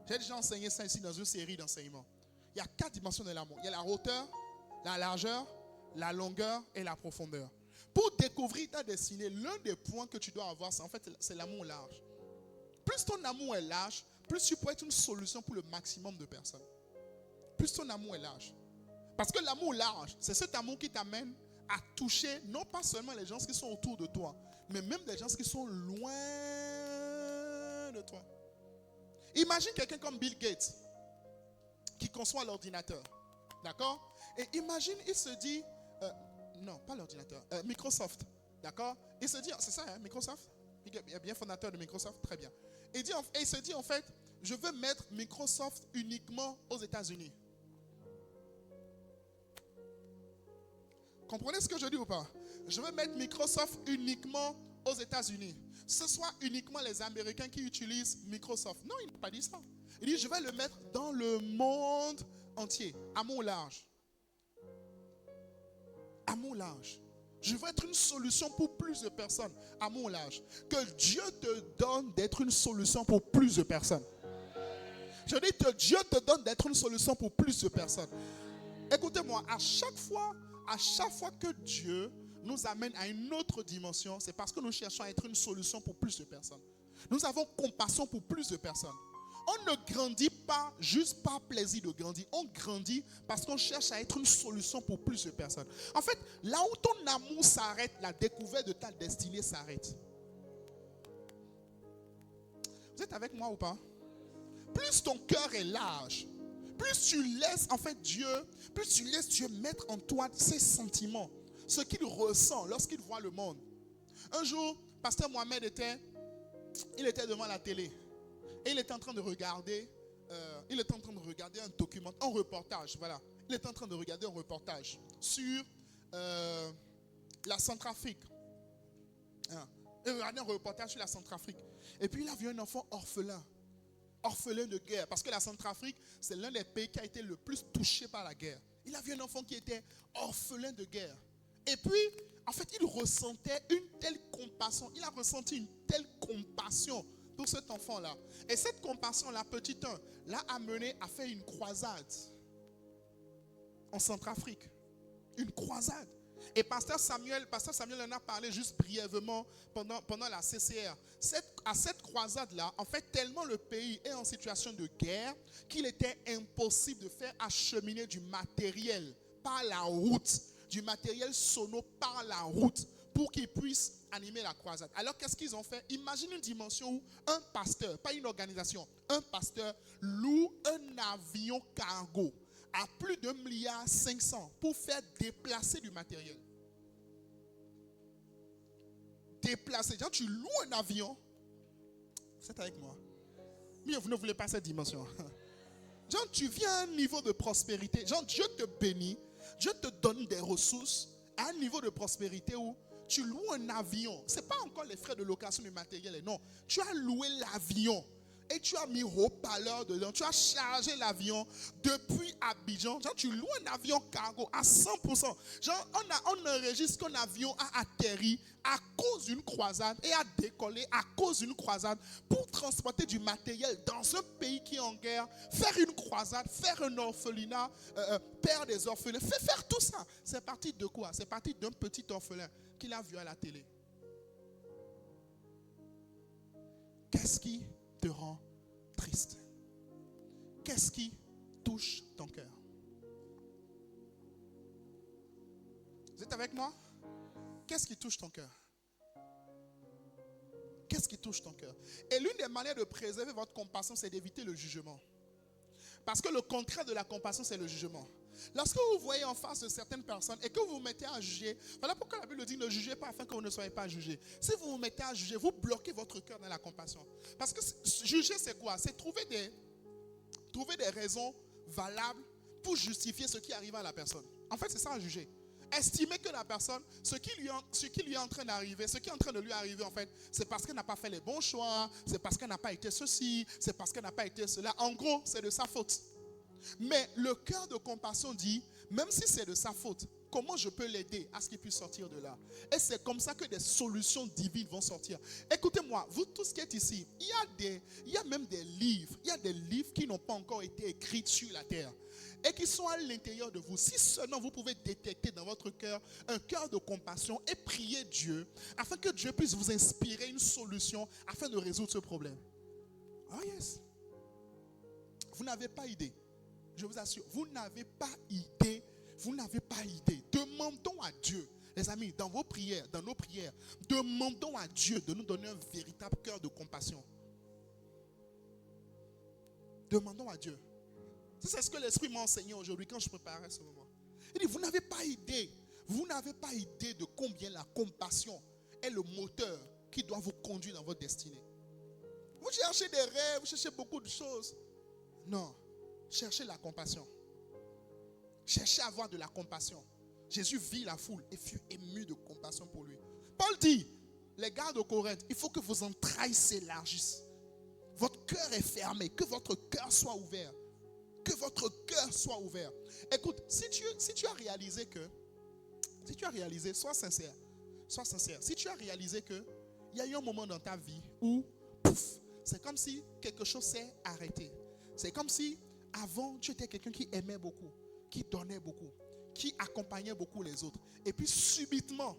J'ai déjà enseigné ça ici dans une série d'enseignements. Il y a 4 dimensions de l'amour. Il y a la hauteur, la largeur, la longueur et la profondeur. Pour découvrir ta destinée, l'un des points que tu dois avoir, c'est l'amour large. Plus ton amour est large, plus tu peux être une solution pour le maximum de personnes. Plus ton amour est large. Parce que l'amour large, c'est cet amour qui t'amène à toucher non pas seulement les gens qui sont autour de toi, mais même des gens qui sont loin de toi. Imagine quelqu'un comme Bill Gates qui conçoit l'ordinateur. D'accord? Et imagine, il se dit, non, pas l'ordinateur, Microsoft. D'accord? Il se dit, c'est ça, hein, Microsoft? Il est bien fondateur de Microsoft, très bien. Et il se dit, en fait, je veux mettre Microsoft uniquement aux États-Unis. Comprenez ce que je dis ou pas? Je veux mettre Microsoft uniquement aux États-Unis. Ce soit uniquement les Américains qui utilisent Microsoft. Non, il n'a pas dit ça. Il dit, je vais le mettre dans le monde entier. Amour large. Amour large. Je veux être une solution pour plus de personnes. Amour large. Que Dieu te donne d'être une solution pour plus de personnes. Je dis que Dieu te donne d'être une solution pour plus de personnes. Écoutez-moi, à chaque fois que Dieu nous amène à une autre dimension, c'est parce que nous cherchons à être une solution pour plus de personnes. Nous avons compassion pour plus de personnes. On ne grandit pas juste par plaisir de grandir. On grandit parce qu'on cherche à être une solution pour plus de personnes. En fait, là où ton amour s'arrête, la découverte de ta destinée s'arrête. Vous êtes avec moi ou pas? Plus ton cœur est large, plus tu laisses Dieu mettre en toi ses sentiments, ce qu'il ressent lorsqu'il voit le monde. Un jour, pasteur Mohamed était devant la télé et il était en train de regarder un document, un reportage, voilà. Il était en train de regarder un reportage sur la Centrafrique. Il regardait un reportage sur la Centrafrique. Et puis il a vu un enfant orphelin de guerre. Parce que la Centrafrique, c'est l'un des pays qui a été le plus touché par la guerre. Il a vu un enfant qui était orphelin de guerre. Et puis, en fait, il ressentait une telle compassion. Il a ressenti une telle compassion pour cet enfant-là. Et cette compassion-là, petit 1, l'a amené à faire une croisade en Centrafrique. Une croisade. Et pasteur Samuel en a parlé juste brièvement pendant la CCR. À cette croisade-là, en fait, tellement le pays est en situation de guerre qu'il était impossible de faire acheminer du matériel par la route, du matériel sono par la route pour qu'ils puissent animer la croisade. Alors qu'est-ce qu'ils ont fait? Imagine une dimension où un pasteur, pas une organisation, un pasteur loue un avion cargo à plus de 1,5 milliard pour faire déplacer du matériel. Déplacer. Genre, tu loues un avion. Vous êtes avec moi? Mais vous ne voulez pas cette dimension. Genre, tu viens à un niveau de prospérité. Genre, Dieu te bénit. Dieu te donne des ressources à un niveau de prospérité où tu loues un avion. Ce n'est pas encore les frais de location du matériel. Non. Tu as loué l'avion. Et tu as mis haut-parleur dedans. Tu as chargé l'avion depuis Abidjan. Genre, tu loues un avion cargo à 100%. Genre, on enregistre qu'un avion a atterri à cause d'une croisade et a décollé à cause d'une croisade pour transporter du matériel dans un pays qui est en guerre. Faire une croisade, faire un orphelinat, père des orphelins. Faire tout ça. C'est parti de quoi? C'est parti d'un petit orphelin qu'il a vu à la télé. Qu'est-ce qui te rend triste? qu'est-ce qui touche ton cœur? Vous êtes avec moi? Qu'est-ce qui touche ton cœur? Qu'est-ce qui touche ton cœur? Et l'une des manières de préserver votre compassion, c'est d'éviter le jugement. Parce que le contraire de la compassion, c'est le jugement. Lorsque vous voyez en face de certaines personnes et que vous vous mettez à juger, voilà pourquoi la Bible dit ne jugez pas afin que vous ne soyez pas jugés. Si vous vous mettez à juger, vous bloquez votre cœur dans la compassion. Parce que juger, c'est quoi? C'est trouver des raisons valables pour justifier ce qui arrive à la personne. En fait, c'est ça à juger. Estimer que la personne, ce qui lui est en train d'arriver, ce qui est en train de lui arriver, en fait, c'est parce qu'elle n'a pas fait les bons choix, c'est parce qu'elle n'a pas été ceci, c'est parce qu'elle n'a pas été cela. En gros, c'est de sa faute. Mais le cœur de compassion dit, même si c'est de sa faute, comment je peux l'aider à ce qu'il puisse sortir de là? Et c'est comme ça que des solutions divines vont sortir. Écoutez-moi, vous tous qui êtes ici, il y a même des livres, il y a des livres qui n'ont pas encore été écrits sur la terre et qui sont à l'intérieur de vous. Si seulement vous pouvez détecter dans votre cœur un cœur de compassion et prier Dieu afin que Dieu puisse vous inspirer une solution afin de résoudre ce problème. Oh yes. Vous n'avez pas idée. Je vous assure, vous n'avez pas idée. Vous n'avez pas idée. Demandons à Dieu, les amis, dans vos prières, dans nos prières, demandons à Dieu de nous donner un véritable cœur de compassion. Demandons à Dieu. C'est ce que l'Esprit m'a enseigné aujourd'hui quand je préparais ce moment. Il dit, vous n'avez pas idée de combien la compassion est le moteur qui doit vous conduire dans votre destinée. Vous cherchez des rêves, vous cherchez beaucoup de choses. Non, cherchez la compassion. Cherchez à avoir de la compassion. Jésus vit la foule et fut ému de compassion pour lui. Paul dit, les gars de Corinthe, il faut que vos entrailles s'élargissent. Votre cœur est fermé, que votre cœur soit ouvert. Que votre cœur soit ouvert. Écoute, si tu as réalisé, sois sincère. Si tu as réalisé que il y a eu un moment dans ta vie où, pouf, c'est comme si quelque chose s'est arrêté. C'est comme si avant tu étais quelqu'un qui aimait beaucoup, qui donnait beaucoup, qui accompagnait beaucoup les autres. Et puis subitement,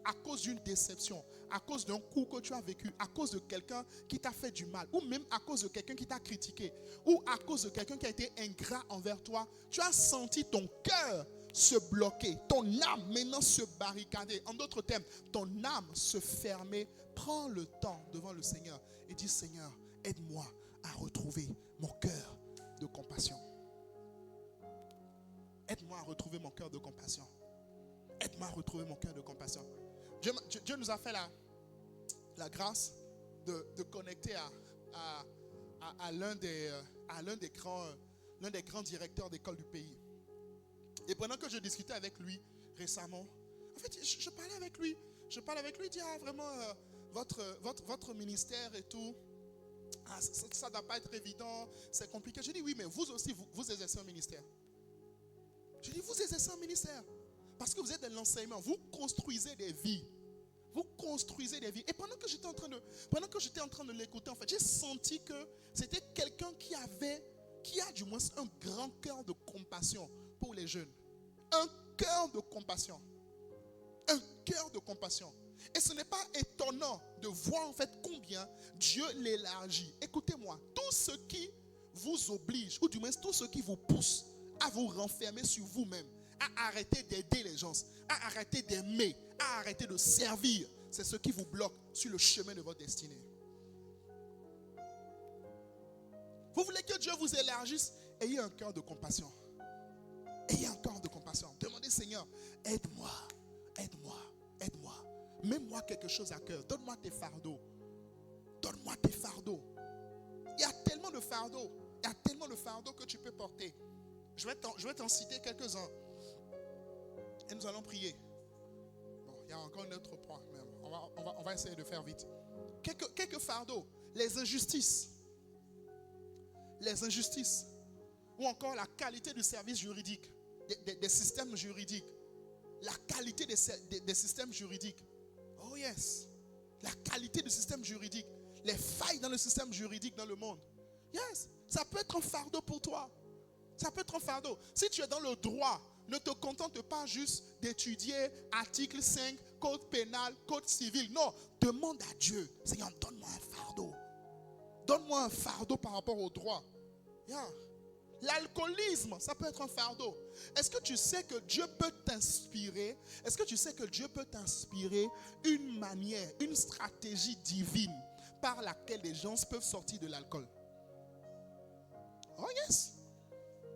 à cause d'une déception, à cause d'un coup que tu as vécu, à cause de quelqu'un qui t'a fait du mal, ou même à cause de quelqu'un qui t'a critiqué, ou à cause de quelqu'un qui a été ingrat envers toi, tu as senti ton cœur se bloquer, ton âme maintenant se barricader. En d'autres termes, ton âme se fermer. Prends le temps devant le Seigneur et dis, Seigneur, aide-moi à retrouver mon cœur de compassion. Aide-moi à retrouver mon cœur de compassion. Aide-moi à retrouver mon cœur de compassion. Dieu nous a fait la grâce de connecter à l'un des grands directeurs d'école du pays. Et pendant que je discutais avec lui récemment, en fait, je parlais avec lui. Il dit, vraiment, votre ministère et tout, ça ne doit pas être évident, c'est compliqué. Je dis, oui, mais vous aussi, vous exercez un ministère. Je dis, vous exercez un ministère. Parce que vous êtes dans l'enseignement, vous construisez des vies. Vous construisez des vies. Et pendant que j'étais en train de l'écouter, en fait, j'ai senti que c'était quelqu'un qui a du moins un grand cœur de compassion pour les jeunes. Un cœur de compassion. Un cœur de compassion. Et ce n'est pas étonnant de voir en fait combien Dieu l'élargit. Écoutez-moi, tout ce qui vous oblige, ou du moins tout ce qui vous pousse à vous renfermer sur vous-même, à arrêter d'aider les gens, à arrêter d'aimer, à arrêter de servir, c'est ce qui vous bloque sur le chemin de votre destinée. Vous voulez que Dieu vous élargisse? Ayez un cœur de compassion. Ayez un cœur de compassion. Demandez, Seigneur, aide-moi, aide-moi, aide-moi. Mets-moi quelque chose à cœur. Donne-moi tes fardeaux. Donne-moi tes fardeaux. Il y a tellement de fardeaux. Il y a tellement de fardeaux que tu peux porter. Je vais t'en citer quelques-uns. Et nous allons prier. Bon, il y a encore un autre point. Mais on va essayer de faire vite. Quelques fardeaux. Les injustices. Les injustices. Ou encore la qualité du service juridique. Des systèmes juridiques. La qualité des systèmes juridiques. Oh yes. La qualité du système juridique. Les failles dans le système juridique dans le monde. Yes. Ça peut être un fardeau pour toi. Ça peut être un fardeau. Si tu es dans le droit, ne te contente pas juste d'étudier article 5, code pénal, code civil. Non, demande à Dieu, Seigneur, donne-moi un fardeau. Donne-moi un fardeau par rapport au droit. Yeah. L'alcoolisme, ça peut être un fardeau. Est-ce que tu sais que Dieu peut t'inspirer? Est-ce que tu sais que Dieu peut t'inspirer une manière, une stratégie divine par laquelle les gens peuvent sortir de l'alcool? Oh yes.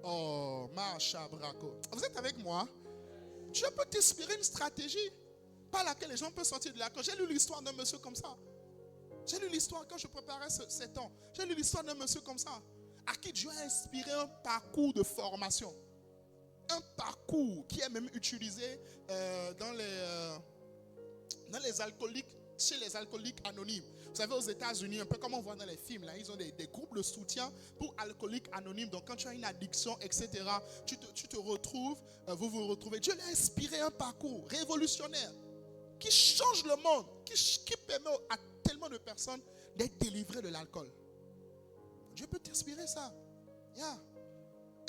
Oh, Macha Braco. Vous êtes avec moi? Dieu peut t'inspirer une stratégie par laquelle les gens peuvent sortir de l'alcool. J'ai lu l'histoire d'un monsieur comme ça. J'ai lu l'histoire quand je préparais ces temps. J'ai lu l'histoire d'un monsieur comme ça, à qui Dieu a inspiré un parcours de formation. Un parcours qui est même utilisé dans les alcooliques, chez les alcooliques anonymes. Vous savez, aux États-Unis, un peu comme on voit dans les films, là, ils ont des groupes de soutien pour alcooliques anonymes. Donc, quand tu as une addiction, etc., tu te retrouves, vous vous retrouvez. Dieu lui a inspiré un parcours révolutionnaire qui change le monde, qui permet à tellement de personnes d'être délivrées de l'alcool. Dieu peut t'inspirer ça. Yeah.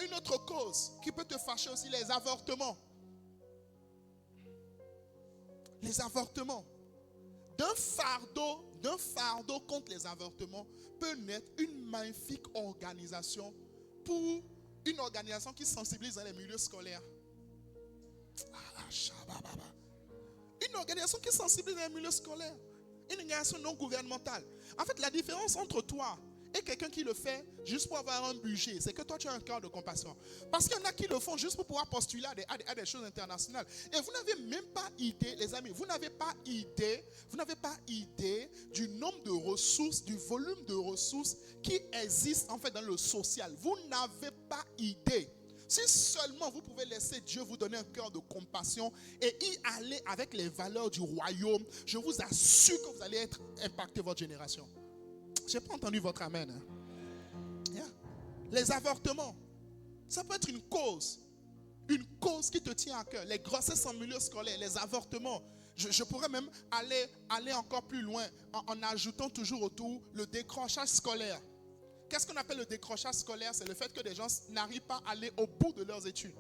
Une autre cause qui peut te fâcher aussi, les avortements. Les avortements. D'un fardeau contre les avortements peut naître une magnifique organisation pour une organisation qui sensibilise dans les milieux scolaires. Une organisation qui sensibilise dans les milieux scolaires. Une organisation non gouvernementale. En fait, la différence entre toi et quelqu'un qui le fait juste pour avoir un budget, c'est que toi tu as un cœur de compassion. Parce qu'il y en a qui le font juste pour pouvoir postuler à des choses internationales. Et vous n'avez même pas idée, les amis, vous n'avez pas idée du nombre de ressources, du volume de ressources qui existent en fait dans le social. Vous n'avez pas idée. Si seulement vous pouvez laisser Dieu vous donner un cœur de compassion et y aller avec les valeurs du royaume, je vous assure que vous allez impacter votre génération. Je n'ai pas entendu votre amen. Yeah. Les avortements, ça peut être une cause qui te tient à cœur. Les grossesses en milieu scolaire, les avortements. Je pourrais même aller encore plus loin en ajoutant toujours autour le décrochage scolaire. Qu'est-ce qu'on appelle le décrochage scolaire? C'est le fait que des gens n'arrivent pas à aller au bout de leurs études.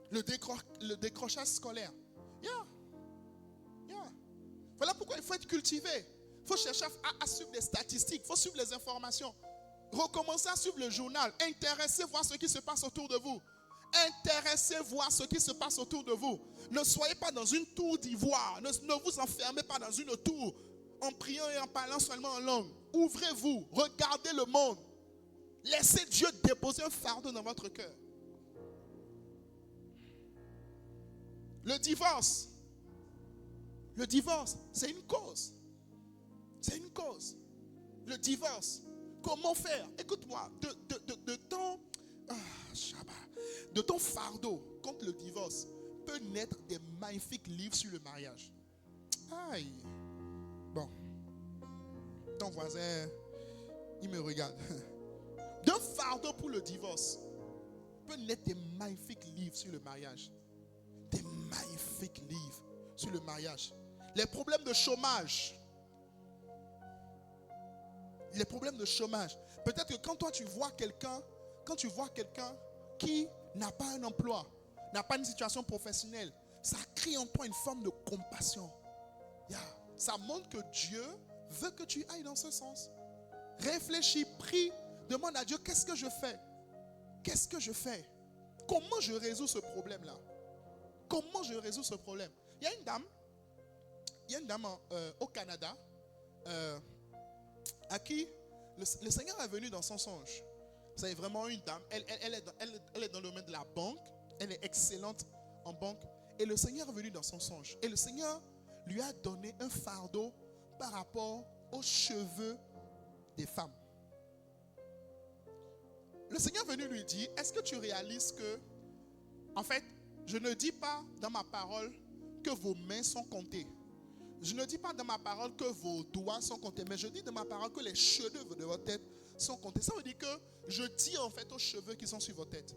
Le décrochage scolaire. Yeah. Voilà pourquoi il faut être cultivé. Il faut chercher à suivre les statistiques, il faut suivre les informations. Recommencez à suivre le journal. Intéressez voir ce qui se passe autour de vous. Intéressez voir ce qui se passe autour de vous. Ne soyez pas dans une tour d'ivoire. Ne vous enfermez pas dans une tour en priant et en parlant seulement en langue. Ouvrez-vous, regardez le monde. Laissez Dieu déposer un fardeau dans votre cœur. Le divorce, c'est une cause. C'est une cause. Le divorce. Comment faire? Écoute-moi. De ton fardeau contre le divorce peut naître des magnifiques livres sur le mariage. Aïe. Bon. Ton voisin, il me regarde. D'un fardeau pour le divorce peut naître des magnifiques livres sur le mariage. Des magnifiques livres sur le mariage. Les problèmes de chômage. Les problèmes de chômage. Peut-être que quand toi tu vois quelqu'un qui n'a pas un emploi, n'a pas une situation professionnelle, ça crée en toi une forme de compassion. Ça montre que Dieu veut que tu ailles dans ce sens. Réfléchis, prie, demande à Dieu, qu'est-ce que je fais? Qu'est-ce que je fais? Comment je résous ce problème-là? Comment je résous ce problème? Il y a une dame au Canada à qui le Seigneur est venu dans son songe. C'est vraiment une dame. Elle est dans le domaine de la banque. Elle est excellente en banque. Et le Seigneur est venu dans son songe. Et le Seigneur lui a donné un fardeau par rapport aux cheveux des femmes. Le Seigneur est venu lui dire, est-ce que tu réalises que, en fait, je ne dis pas dans ma parole que vos mains sont comptées. Je ne dis pas dans ma parole que vos doigts sont comptés, mais je dis dans ma parole que les cheveux de votre tête sont comptés. Ça veut dire que je dis en fait aux cheveux qui sont sur votre tête.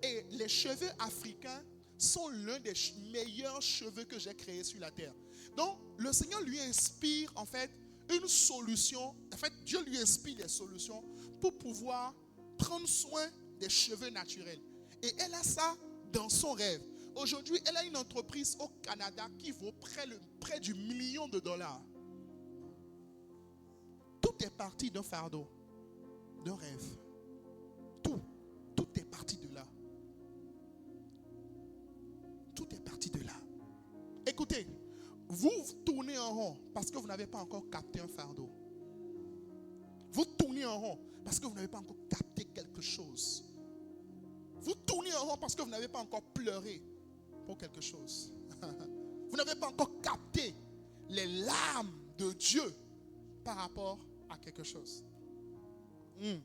Et les cheveux africains sont l'un des meilleurs cheveux que j'ai créés sur la terre. Donc, le Seigneur lui inspire en fait une solution. En fait, Dieu lui inspire des solutions pour pouvoir prendre soin des cheveux naturels. Et elle a ça dans son rêve. Aujourd'hui, elle a une entreprise au Canada qui vaut près du $1 million. Tout est parti d'un fardeau, d'un rêve. Tout. écoutez, vous tournez en rond parce que vous n'avez pas encore capté un fardeau. Vous tournez en rond parce que vous n'avez pas encore capté quelque chose. Vous tournez en rond parce que vous n'avez pas encore pleuré pour quelque chose. Vous n'avez pas encore capté les larmes de Dieu par rapport à quelque chose. Vous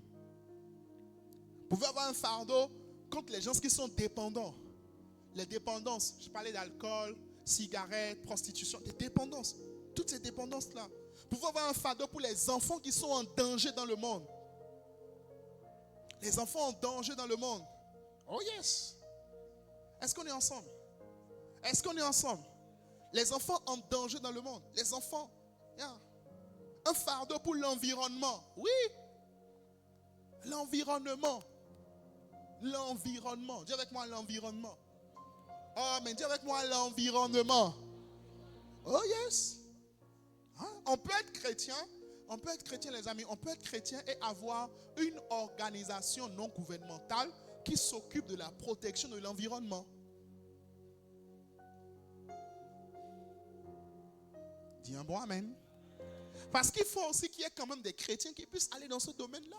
pouvez avoir un fardeau contre les gens qui sont dépendants. Les dépendances, je parlais d'alcool, cigarettes, prostitution, des dépendances. Toutes ces dépendances-là. Vous pouvez avoir un fardeau pour les enfants qui sont en danger dans le monde. Les enfants en danger dans le monde. Oh yes. Est-ce qu'on est ensemble? Est-ce qu'on est ensemble? Les enfants en danger dans le monde. Les enfants. Yeah. Un fardeau pour l'environnement. Oui. L'environnement. L'environnement. Dis avec moi l'environnement. Oh, mais dis avec moi l'environnement. Oh yes. Hein? On peut être chrétien, les amis, on peut être chrétien et avoir une organisation non gouvernementale qui s'occupe de la protection de l'environnement. Dis un bon amen. Parce qu'il faut aussi qu'il y ait quand même des chrétiens qui puissent aller dans ce domaine-là.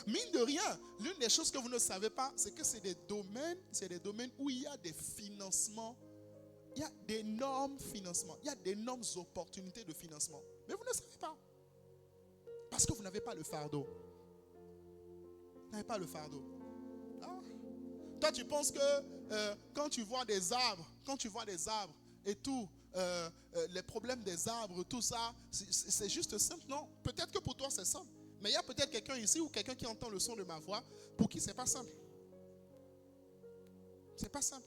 Mine de rien, l'une des choses que vous ne savez pas, c'est que c'est des domaines où il y a des financements. Il y a d'énormes financements. Il y a d'énormes opportunités de financement. Mais vous ne savez pas. Parce que vous n'avez pas le fardeau. Vous n'avez pas le fardeau. Ah. Toi, tu penses que quand tu vois des arbres et tout, les problèmes des arbres, tout ça, c'est juste simple. Non, peut-être que pour toi c'est simple. Mais il y a peut-être quelqu'un ici ou quelqu'un qui entend le son de ma voix pour qui c'est pas simple. C'est pas simple.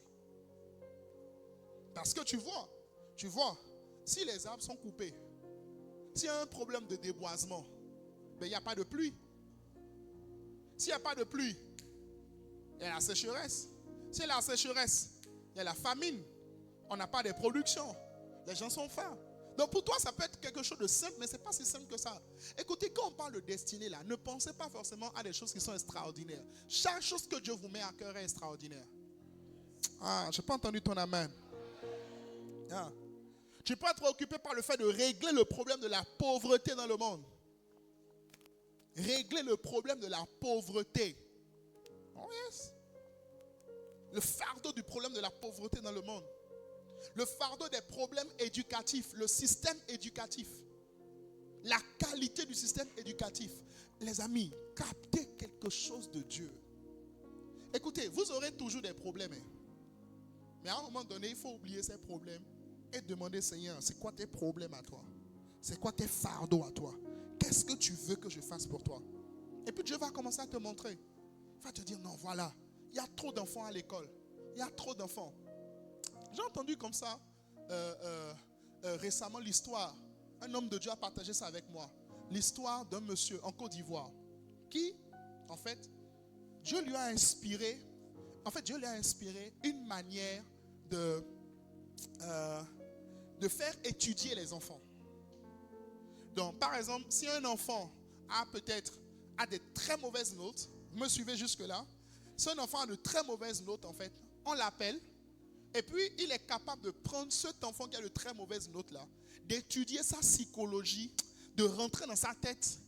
Parce que tu vois, si les arbres sont coupés, s'il y a un problème de déboisement, ben il n'y a pas de pluie. S'il n'y a pas de pluie, il y a la sécheresse. S'il y a la sécheresse, il y a la famine. On n'a pas de production. Les gens sont faim. Donc pour toi, ça peut être quelque chose de simple, mais ce n'est pas si simple que ça. Écoutez, quand on parle de destinée là, ne pensez pas forcément à des choses qui sont extraordinaires. Chaque chose que Dieu vous met à cœur est extraordinaire. Ah, je n'ai pas entendu ton amen. Ah. Tu peux être préoccupé par le fait de régler le problème de la pauvreté dans le monde. Régler le problème de la pauvreté. Oh yes. Le fardeau du problème de la pauvreté dans le monde. Le fardeau des problèmes éducatifs, le système éducatif, la qualité du système éducatif. Les amis, captez quelque chose de Dieu. Écoutez, vous aurez toujours des problèmes. Mais à un moment donné, il faut oublier ces problèmes et demander, Seigneur, c'est quoi tes problèmes à toi? C'est quoi tes fardeaux à toi? Qu'est-ce que tu veux que je fasse pour toi? Et puis Dieu va commencer à te montrer. Il va te dire, non, voilà, il y a trop d'enfants à l'école. Il y a trop d'enfants. J'ai entendu comme ça récemment l'histoire. Un homme de Dieu a partagé ça avec moi. L'histoire d'un monsieur en Côte d'Ivoire qui, en fait, Dieu lui a inspiré une manière de faire étudier les enfants. Donc, par exemple, si un enfant a des très mauvaises notes, vous me suivez jusque-là, si un enfant a de très mauvaises notes, en fait, on l'appelle. Et puis, il est capable de prendre cet enfant qui a de très mauvaises notes-là, d'étudier sa psychologie, de rentrer dans sa tête,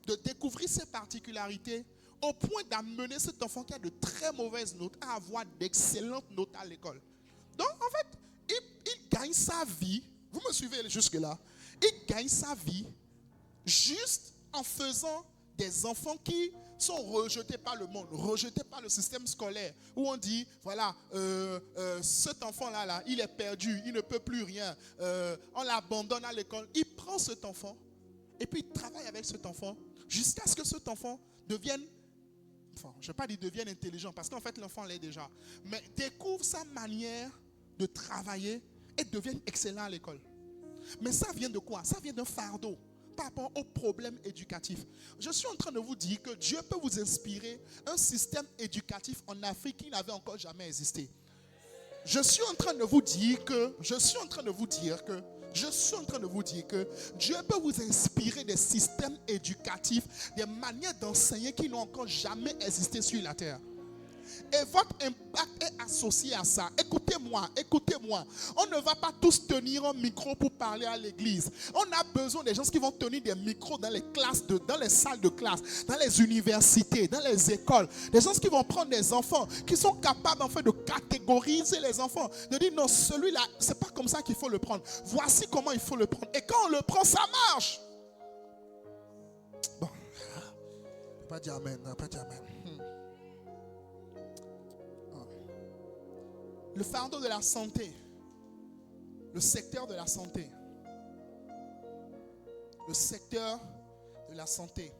de découvrir ses particularités, au point d'amener cet enfant qui a de très mauvaises notes à avoir d'excellentes notes à l'école. Donc, en fait, il gagne sa vie. Vous me suivez jusque-là? Il gagne sa vie juste en faisant des enfants qui sont rejetés par le monde, rejetés par le système scolaire, où on dit, voilà, cet enfant-là, il est perdu, il ne peut plus rien, on l'abandonne à l'école. Il prend cet enfant et puis il travaille avec cet enfant jusqu'à ce que cet enfant devienne, enfin, je ne vais pas dire devienne intelligent, parce qu'en fait l'enfant l'est déjà, mais découvre sa manière de travailler et devienne excellent à l'école. Mais ça vient de quoi? Ça vient d'un fardeau par rapport aux problèmes éducatifs. Je suis en train de vous dire que Dieu peut vous inspirer un système éducatif en Afrique qui n'avait encore jamais existé. Je suis en train de vous dire que Dieu peut vous inspirer des systèmes éducatifs, des manières d'enseigner qui n'ont encore jamais existé sur la terre. Et votre impact est associé à ça. Écoutez, écoutez-moi, écoutez-moi. On ne va pas tous tenir un micro pour parler à l'église. On a besoin des gens qui vont tenir des micros dans les classes, dans les salles de classe, dans les universités, dans les écoles. Des gens qui vont prendre des enfants, qui sont capables en fait de catégoriser les enfants. De dire non, celui-là, c'est pas comme ça qu'il faut le prendre. Voici comment il faut le prendre. Et quand on le prend, ça marche. Bon, pas dire amen, pas dire amen. Le fardeau de la santé, le secteur de la santé, le secteur de la santé,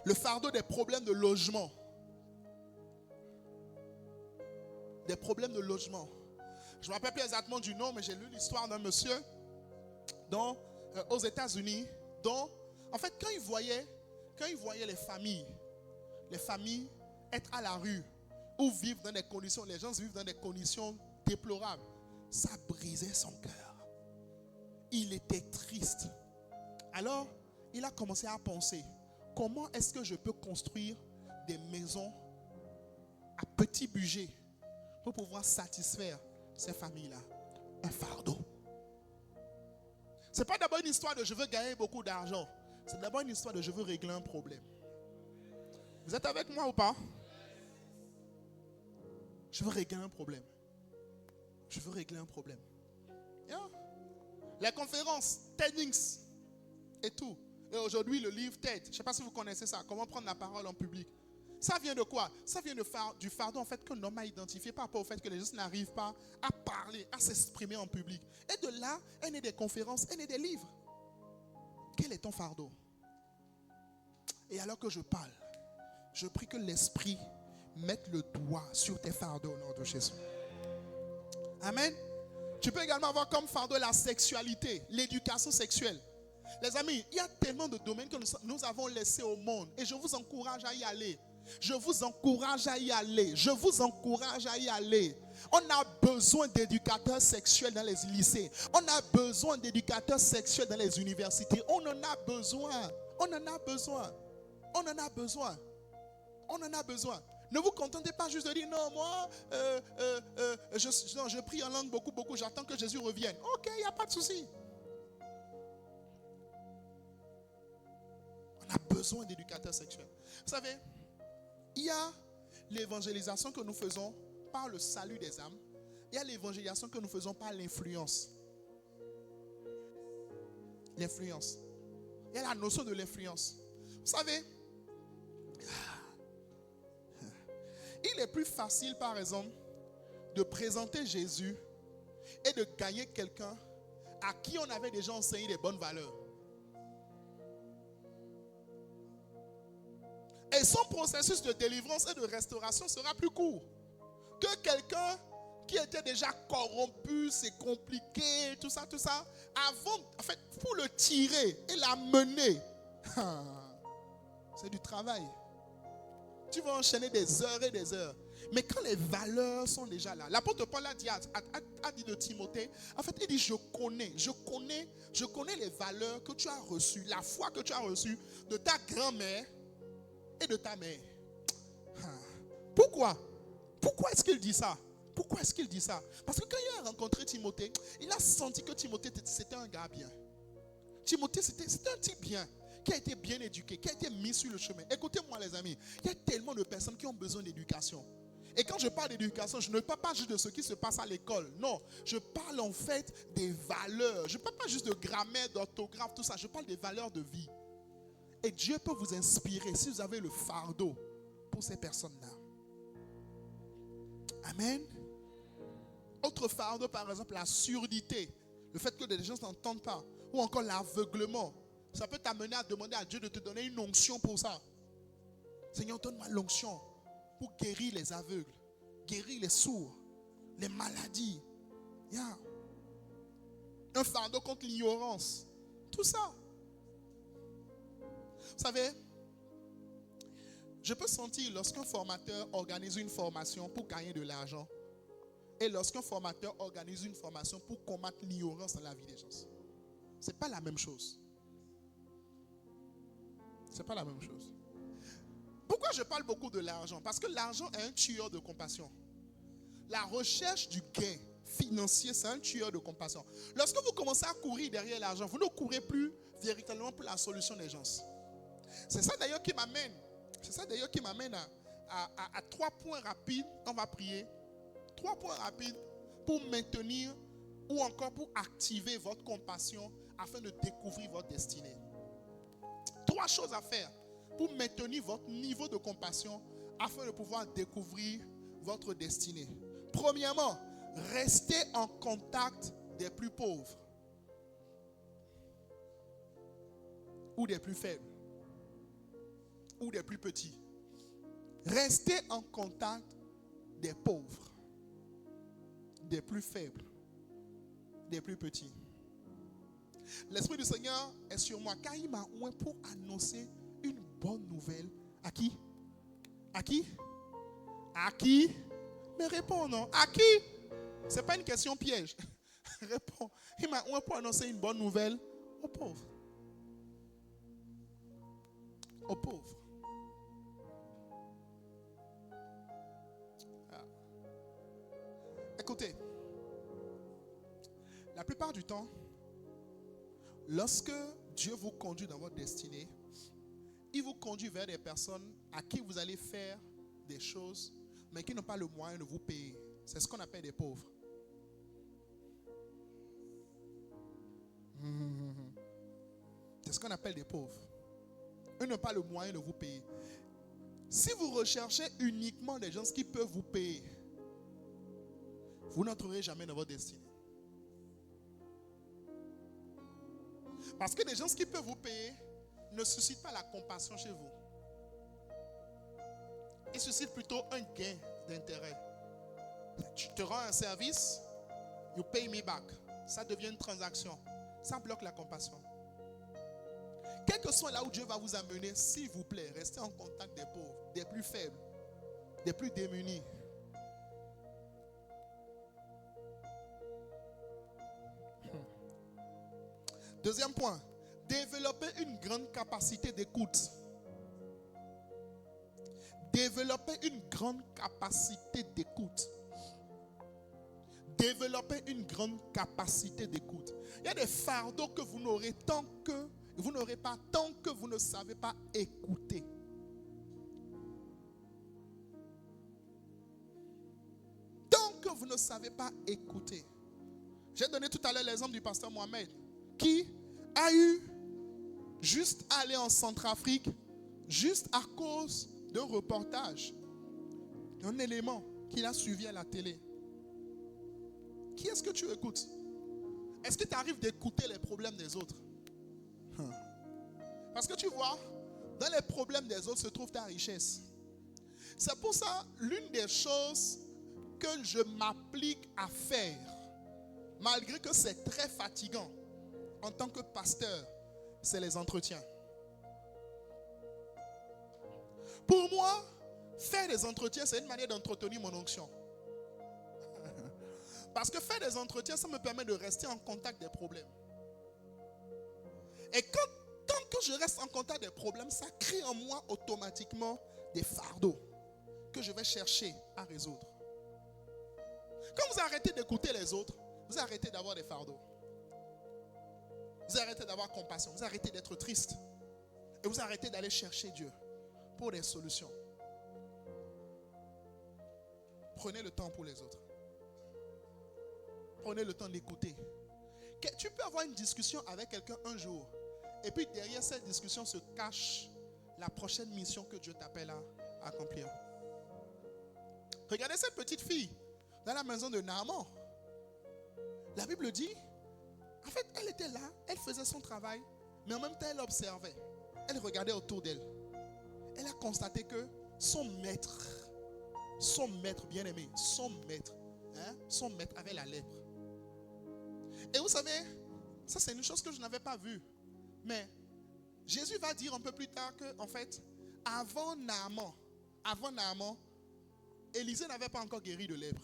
le fardeau des problèmes de logement, des problèmes de logement. Je ne me rappelle plus exactement du nom, mais j'ai lu l'histoire d'un monsieur aux États-Unis, dont, en fait, quand il voyait les familles être à la rue, ou vivre dans des conditions, les gens vivent dans des conditions déplorables, ça brisait son cœur. Il était triste. Alors, il a commencé à penser, comment est-ce que je peux construire des maisons à petit budget pour pouvoir satisfaire ces familles-là? Un fardeau. Ce n'est pas d'abord une histoire de je veux gagner beaucoup d'argent. C'est d'abord une histoire de je veux régler un problème. Vous êtes avec moi ou pas? Je veux régler un problème. Je veux régler un problème. Yeah. Les conférences, TEDx et tout. Et aujourd'hui, le livre TED. Je ne sais pas si vous connaissez ça. Comment prendre la parole en public. Ça vient de quoi? Ça vient du fardeau en fait qu'un homme a identifié par rapport au fait que les gens n'arrivent pas à parler, à s'exprimer en public. Et de là, est né des conférences, est né des livres. Quel est ton fardeau? Et alors que je parle, je prie que l'Esprit mette le doigt sur tes fardeaux au nom de Jésus. Amen. Tu peux également avoir comme fardeau la sexualité, l'éducation sexuelle. Les amis, il y a tellement de domaines que nous avons laissés au monde. Et je vous encourage à y aller. Je vous encourage à y aller. Je vous encourage à y aller. On a besoin d'éducateurs sexuels dans les lycées. On a besoin d'éducateurs sexuels dans les universités. On en a besoin. On en a besoin. On en a besoin. On en a besoin. Ne vous contentez pas juste de dire non, moi, je prie en langue beaucoup, j'attends que Jésus revienne. Ok, il n'y a pas de souci. On a besoin d'éducateurs sexuels. Vous savez, il y a l'évangélisation que nous faisons par le salut des âmes. Il y a l'évangélisation que nous faisons par l'influence. L'influence. Il y a la notion de l'influence. Vous savez, il est plus facile, par exemple, de présenter Jésus et de gagner quelqu'un à qui on avait déjà enseigné des bonnes valeurs. Et son processus de délivrance et de restauration sera plus court que quelqu'un qui était déjà corrompu, c'est compliqué, tout ça. Avant, en fait, pour le tirer et l'amener, c'est du travail. Tu vas enchaîner des heures et des heures. Mais quand les valeurs sont déjà là, l'apôtre Paul a dit de Timothée, en fait, il dit, je connais les valeurs que tu as reçues, la foi que tu as reçue de ta grand-mère et de ta mère. Pourquoi? Pourquoi est-ce qu'il dit ça? Pourquoi est-ce qu'il dit ça? Parce que quand il a rencontré Timothée, il a senti que Timothée, c'était un gars bien. Timothée, c'était un type bien, qui a été bien éduqué, qui a été mis sur le chemin. Écoutez-moi les amis, il y a tellement de personnes qui ont besoin d'éducation. Et quand je parle d'éducation, je ne parle pas juste de ce qui se passe à l'école. Non, je parle en fait des valeurs. Je ne parle pas juste de grammaire, d'orthographe, tout ça. Je parle des valeurs de vie. Et Dieu peut vous inspirer si vous avez le fardeau pour ces personnes-là. Amen. Autre fardeau, par exemple, la surdité. Le fait que les gens n'entendent pas. Ou encore l'aveuglement. Ça peut t'amener à demander à Dieu de te donner une onction pour ça. Seigneur, donne-moi l'onction pour guérir les aveugles, guérir les sourds, les maladies. Yeah. Un fardeau contre l'ignorance. Tout ça. Vous savez, je peux sentir lorsqu'un formateur organise une formation pour gagner de l'argent et lorsqu'un formateur organise une formation pour combattre l'ignorance dans la vie des gens. Ce n'est pas la même chose. C'est pas la même chose. Pourquoi je parle beaucoup de l'argent? Parce que l'argent est un tueur de compassion. la recherche du gain financier, c'est un tueur de compassion. Lorsque vous commencez à courir derrière l'argent, vous ne courez plus véritablement pour la solution des gens. C'est ça d'ailleurs qui m'amène à 3 points rapides. On va prier. 3 points rapides pour maintenir ou encore pour activer votre compassion afin de découvrir votre destinée. 3 choses à faire pour maintenir votre niveau de compassion afin de pouvoir découvrir votre destinée. Premièrement, restez en contact des plus pauvres ou des plus faibles ou des plus petits. Restez en contact des pauvres, des plus faibles, des plus petits. L'Esprit du Seigneur est sur moi car il m'a oint pour annoncer une bonne nouvelle. À qui? À qui? À qui? Mais réponds non. À qui? Ce n'est pas une question piège. Réponds. Il m'a oint pour annoncer une bonne nouvelle aux pauvres. Aux pauvres. Ah. Écoutez, la plupart du temps, lorsque Dieu vous conduit dans votre destinée, il vous conduit vers des personnes à qui vous allez faire des choses, mais qui n'ont pas le moyen de vous payer. C'est ce qu'on appelle des pauvres. C'est ce qu'on appelle des pauvres. Eux n'ont pas le moyen de vous payer. Si vous recherchez uniquement des gens qui peuvent vous payer, vous n'entrerez jamais dans votre destinée. Parce que des gens qui peuvent vous payer ne suscitent pas la compassion chez vous. Ils suscitent plutôt un gain d'intérêt. Tu te rends un service, you pay me back. Ça devient une transaction. Ça bloque la compassion. Quel que soit là où Dieu va vous amener, s'il vous plaît, restez en contact des pauvres, des plus faibles, des plus démunis. Deuxième point, développer une grande capacité d'écoute. Développer une grande capacité d'écoute. Développer une grande capacité d'écoute. Il y a des fardeaux que vous n'aurez pas tant que vous ne savez pas écouter. Tant que vous ne savez pas écouter. J'ai donné tout à l'heure l'exemple du pasteur Mohamed qui a eu juste à aller en Centrafrique juste à cause d'un reportage, d'un élément qu'il a suivi à la télé. Qui est-ce que tu écoutes? Est-ce que tu arrives d'écouter les problèmes des autres? Parce que tu vois, dans les problèmes des autres se trouve ta richesse. C'est pour ça, l'une des choses que je m'applique à faire, malgré que c'est très fatigant en tant que pasteur, c'est les entretiens. Pour moi, faire des entretiens, c'est une manière d'entretenir mon onction. Parce que faire des entretiens, ça me permet de rester en contact des problèmes. Et tant que je reste en contact des problèmes, ça crée en moi automatiquement des fardeaux que je vais chercher à résoudre. Quand vous arrêtez d'écouter les autres, vous arrêtez d'avoir des fardeaux. Vous arrêtez d'avoir compassion, vous arrêtez d'être triste. Et vous arrêtez d'aller chercher Dieu pour des solutions. Prenez le temps pour les autres. Prenez le temps d'écouter. Tu peux avoir une discussion avec quelqu'un un jour. Et puis derrière cette discussion se cache la prochaine mission que Dieu t'appelle à accomplir. Regardez cette petite fille dans la maison de Naaman. La Bible dit, en fait, elle était là, elle faisait son travail, mais en même temps, elle observait. Elle regardait autour d'elle. Elle a constaté que son maître bien-aimé, son maître avait la lèpre. Et vous savez, ça c'est une chose que je n'avais pas vue. Mais Jésus va dire un peu plus tard que, en fait, avant Naaman, Élisée n'avait pas encore guéri de lèpre.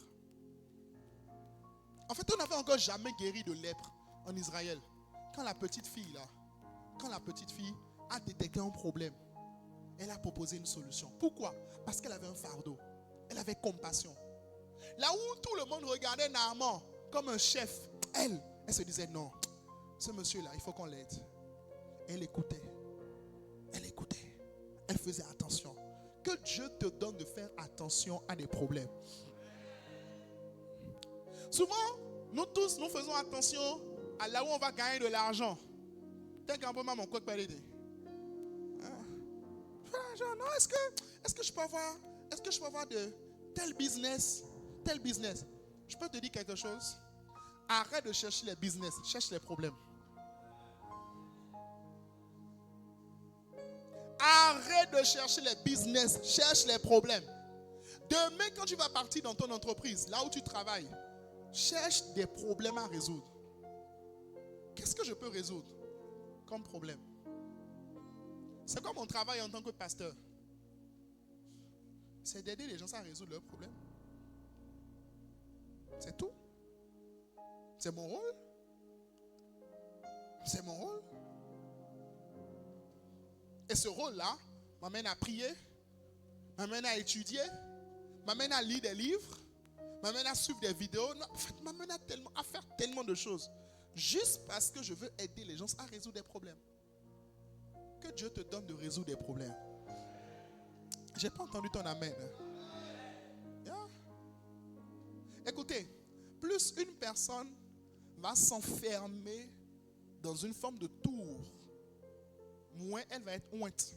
En fait, on n'avait encore jamais guéri de lèpre en Israël. Quand la petite fille a détecté un problème, elle a proposé une solution. Pourquoi? Parce qu'elle avait un fardeau. Elle avait compassion. Là où tout le monde regardait Naaman comme un chef, elle se disait non, ce monsieur-là, il faut qu'on l'aide. Elle écoutait. Elle écoutait. Elle faisait attention. Que Dieu te donne de faire attention à des problèmes. Souvent, nous tous, nous faisons attention à là où on va gagner de l'argent. Tel qu'un peu mon quoi de l'aider. Non, est-ce que je peux avoir de tel business? Je peux te dire quelque chose. Arrête de chercher les business, cherche les problèmes. Arrête de chercher les business, cherche les problèmes. Demain, quand tu vas partir dans ton entreprise, là où tu travailles, cherche des problèmes à résoudre. Qu'est-ce que je peux résoudre comme problème? C'est quoi mon travail en tant que pasteur? C'est d'aider les gens à résoudre leurs problèmes. C'est tout. C'est mon rôle. C'est mon rôle. Et ce rôle-là m'amène à prier, m'amène à étudier, m'amène à lire des livres, m'amène à suivre des vidéos, en fait, m'amène à faire tellement de choses. Juste parce que je veux aider les gens à résoudre des problèmes. Que Dieu te donne de résoudre des problèmes. J'ai pas entendu ton amen. Yeah. Écoutez, plus une personne va s'enfermer dans une forme de tour, moins elle va être ointe.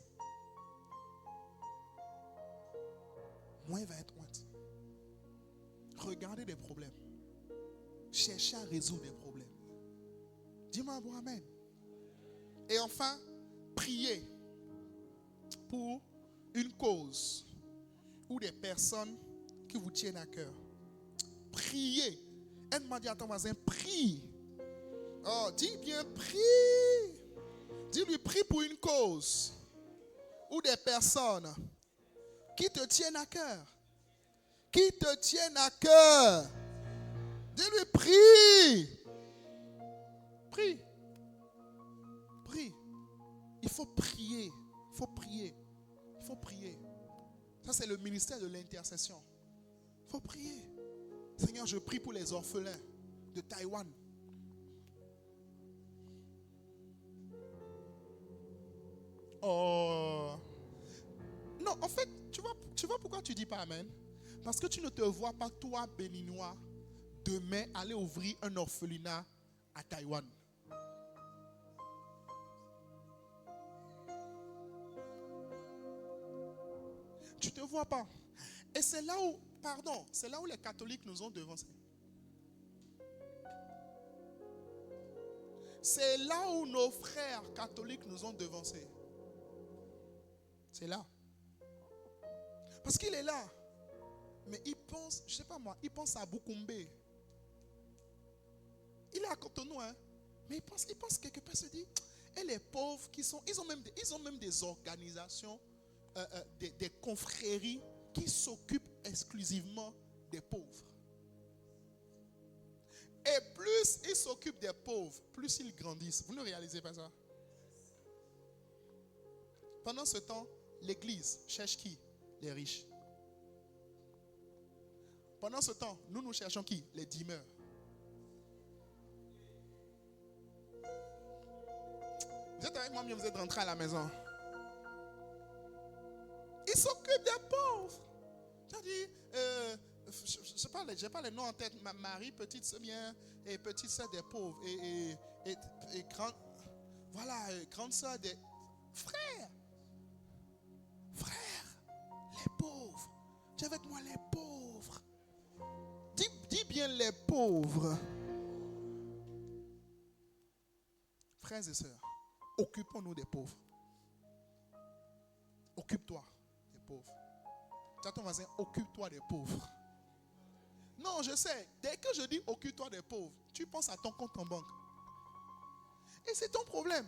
Moins elle va être ointe. Regardez des problèmes. Cherchez à résoudre des problèmes. Dis-moi un bon amen. Et enfin, priez pour une cause ou des personnes qui vous tiennent à cœur. Priez. Elle m'a dit à ton voisin, prie. Oh, dis bien, prie. Dis-lui, prie pour une cause ou des personnes qui te tiennent à cœur. Qui te tiennent à cœur. Dis-lui, prie. Prie. Prie. Il faut prier. Il faut prier. Il faut prier. Ça, c'est le ministère de l'intercession. Il faut prier. Seigneur, je prie pour les orphelins de Taïwan. Oh. Non, en fait, tu vois pourquoi tu dis pas amen? Parce que tu ne te vois pas, toi, béninois, demain aller ouvrir un orphelinat à Taïwan. Tu ne te vois pas. Et c'est là où les catholiques nous ont devancés. C'est là où nos frères catholiques nous ont devancés. C'est là. Parce qu'il est là. Mais il pense, je ne sais pas moi, il pense à Boukoumbe. Il est à Cotonou, hein. Mais il pense quelque part, il se dit, et les pauvres qui sont, ils ont même des organisations, des confréries qui s'occupent exclusivement des pauvres. Et plus ils s'occupent des pauvres, plus ils grandissent. Vous ne réalisez pas ça? Pendant ce temps, l'église cherche qui? Les riches. Pendant ce temps, nous cherchons qui? Les dîmeurs. Vous êtes avec moi, mais vous êtes rentrés à la maison. Ils s'occupent des pauvres. C'est-à-dire, je n'ai pas les noms en tête. Marie, petite sœur bien, et petite sœur des pauvres. Et grande sœur des frères. Frères, les pauvres. Dis avec moi les pauvres. Dis bien les pauvres. Frères et sœurs, occupons-nous des pauvres. Occupe-toi des pauvres. Tu as ton voisin, occupe-toi des pauvres. Non, je sais, dès que je dis occupe-toi des pauvres, tu penses à ton compte en banque. Et c'est ton problème.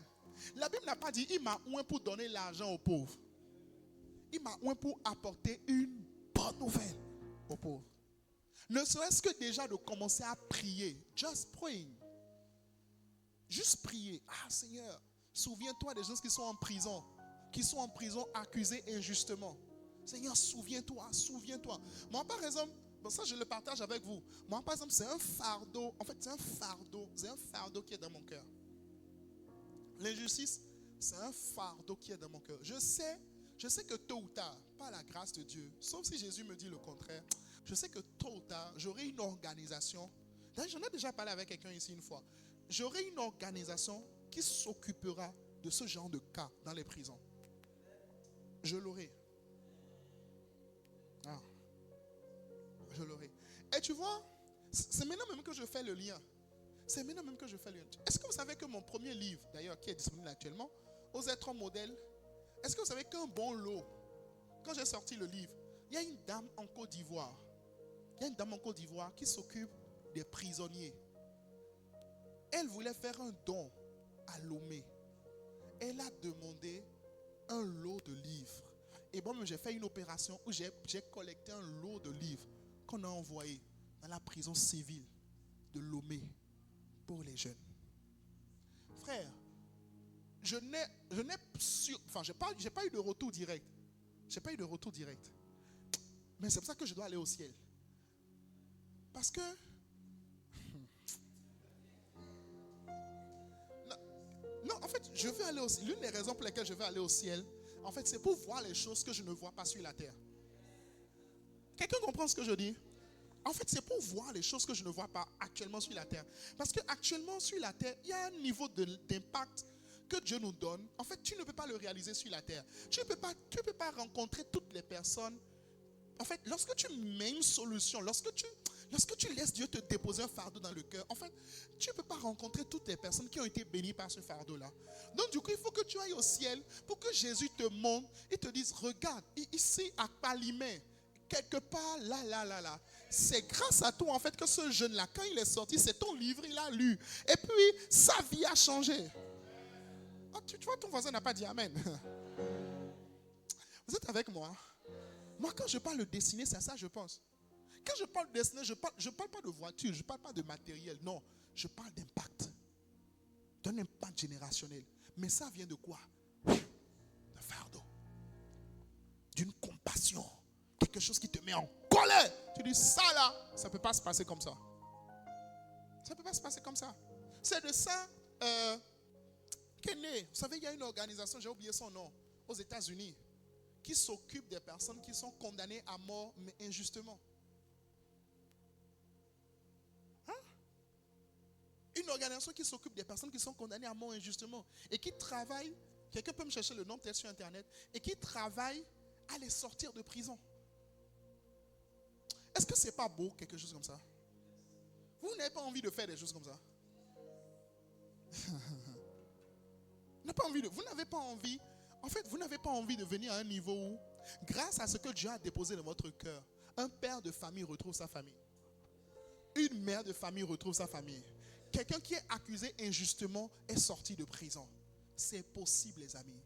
La Bible n'a pas dit, il m'a oint pour donner l'argent aux pauvres. Il m'a oint pour apporter une bonne nouvelle aux pauvres. Ne serait-ce que déjà de commencer à prier. Just praying. Juste prier. Ah Seigneur, souviens-toi des gens qui sont en prison. Qui sont accusés injustement. Seigneur, souviens-toi. Moi, par exemple, Bon, ça, je le partage avec vous. Moi, par exemple, c'est un fardeau. En fait, c'est un fardeau. C'est un fardeau qui est dans mon cœur. L'injustice, c'est un fardeau qui est dans mon cœur. Je sais que tôt ou tard, par la grâce de Dieu, sauf si Jésus me dit le contraire, je sais que tôt ou tard, j'aurai une organisation. D'ailleurs, j'en ai déjà parlé avec quelqu'un ici une fois. J'aurai une organisation qui s'occupera de ce genre de cas dans les prisons. Je l'aurai. Ah, je l'aurai. Et tu vois, c'est maintenant même que je fais le lien. C'est maintenant même que je fais le lien. Est-ce que vous savez que mon premier livre, d'ailleurs, qui est disponible actuellement, Aux êtres modèles, est-ce que vous savez qu'un bon lot, quand j'ai sorti le livre, il y a une dame en Côte d'Ivoire. Il y a une dame en Côte d'Ivoire qui s'occupe des prisonniers. Elle voulait faire un don à Lomé. Elle a demandé un lot de livres. Et moi, j'ai fait une opération où j'ai collecté un lot de livres qu'on a envoyé dans la prison civile de Lomé pour les jeunes. Frère, j'ai pas eu de retour direct. J'ai pas eu de retour direct. Mais c'est pour ça que je dois aller au ciel. Parce que non, en fait, je veux aller au ciel. L'une des raisons pour lesquelles je veux aller au ciel, en fait, c'est pour voir les choses que je ne vois pas sur la terre. Quelqu'un comprend ce que je dis? En fait, c'est pour voir les choses que je ne vois pas actuellement sur la terre. Parce qu'actuellement sur la terre, il y a un niveau d'impact que Dieu nous donne. En fait, tu ne peux pas le réaliser sur la terre. Tu ne peux pas rencontrer toutes les personnes. En fait, lorsque tu mets une solution, lorsque tu laisses Dieu te déposer un fardeau dans le cœur, en fait, tu ne peux pas rencontrer toutes les personnes qui ont été bénies par ce fardeau-là. Donc, du coup, il faut que tu ailles au ciel pour que Jésus te montre et te dise, regarde, ici à Palimé, quelque part, là. C'est grâce à toi, en fait, que ce jeune-là, quand il est sorti, c'est ton livre, il a lu. Et puis, sa vie a changé. Oh, tu vois, ton voisin n'a pas dit Amen. Vous êtes avec moi? Moi, quand je parle de destinée, c'est à ça que je pense. Quand je parle de destinée, je parle pas de voiture, je ne parle pas de matériel. Non, je parle d'impact. D'un impact générationnel. Mais ça vient de quoi? D'un fardeau. D'une compassion. Quelque chose qui te met en colère. Tu dis, ça là, ça ne peut pas se passer comme ça. Ça ne peut pas se passer comme ça. C'est de ça qu'est né. Vous savez, il y a une organisation, j'ai oublié son nom, aux États-Unis, qui s'occupe des personnes qui sont condamnées à mort, mais injustement. Une organisation qui s'occupe des personnes qui sont condamnées à mort injustement et qui travaille, quelqu'un peut me chercher le nom peut-être sur internet, et qui travaille à les sortir de prison. Est-ce que c'est pas beau quelque chose comme ça? Vous n'avez pas envie de faire des choses comme ça? Vous n'avez pas envie, en fait, vous n'avez pas envie de venir à un niveau où, grâce à ce que Dieu a déposé dans votre cœur, un père de famille retrouve sa famille. Une mère de famille retrouve sa famille. Quelqu'un qui est accusé injustement est sorti de prison. C'est possible, les amis.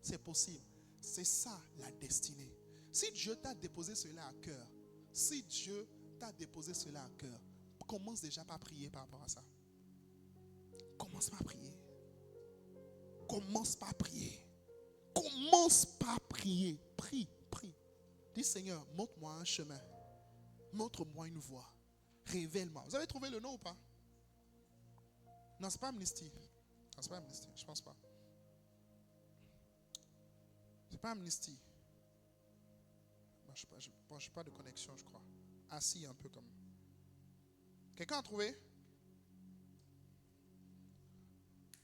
C'est possible. C'est ça la destinée. Si Dieu t'a déposé cela à cœur, commence déjà par prier par rapport à ça. Commence par prier. Prie. Dis, Seigneur, montre-moi un chemin. Montre-moi une voie. Révèle-moi. Vous avez trouvé le nom ou pas? Non, c'est pas Amnesty. Non, c'est pas Amnesty. Je pense pas. C'est pas Amnesty. Bon, je n'ai pas de connexion, je crois. Assis un peu comme. Quelqu'un a trouvé?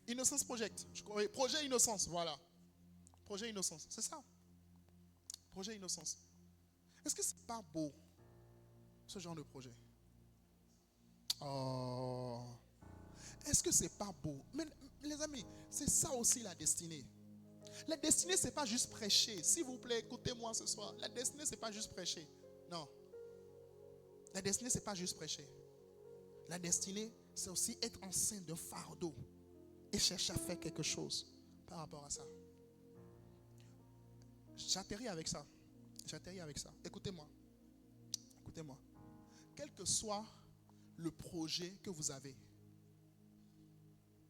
Innocence Project. Projet Innocence, voilà. Projet Innocence, c'est ça. Projet Innocence. Est-ce que c'est pas beau, ce genre de projet? Oh. Est-ce que c'est pas beau? Mais les amis, c'est ça aussi la destinée. La destinée, c'est pas juste prêcher. S'il vous plaît, écoutez-moi ce soir. La destinée, c'est pas juste prêcher. Non. La destinée, c'est pas juste prêcher. La destinée, c'est aussi être enceinte d'un fardeau et chercher à faire quelque chose par rapport à ça. J'atterris avec ça. Écoutez-moi. Quel que soit le projet que vous avez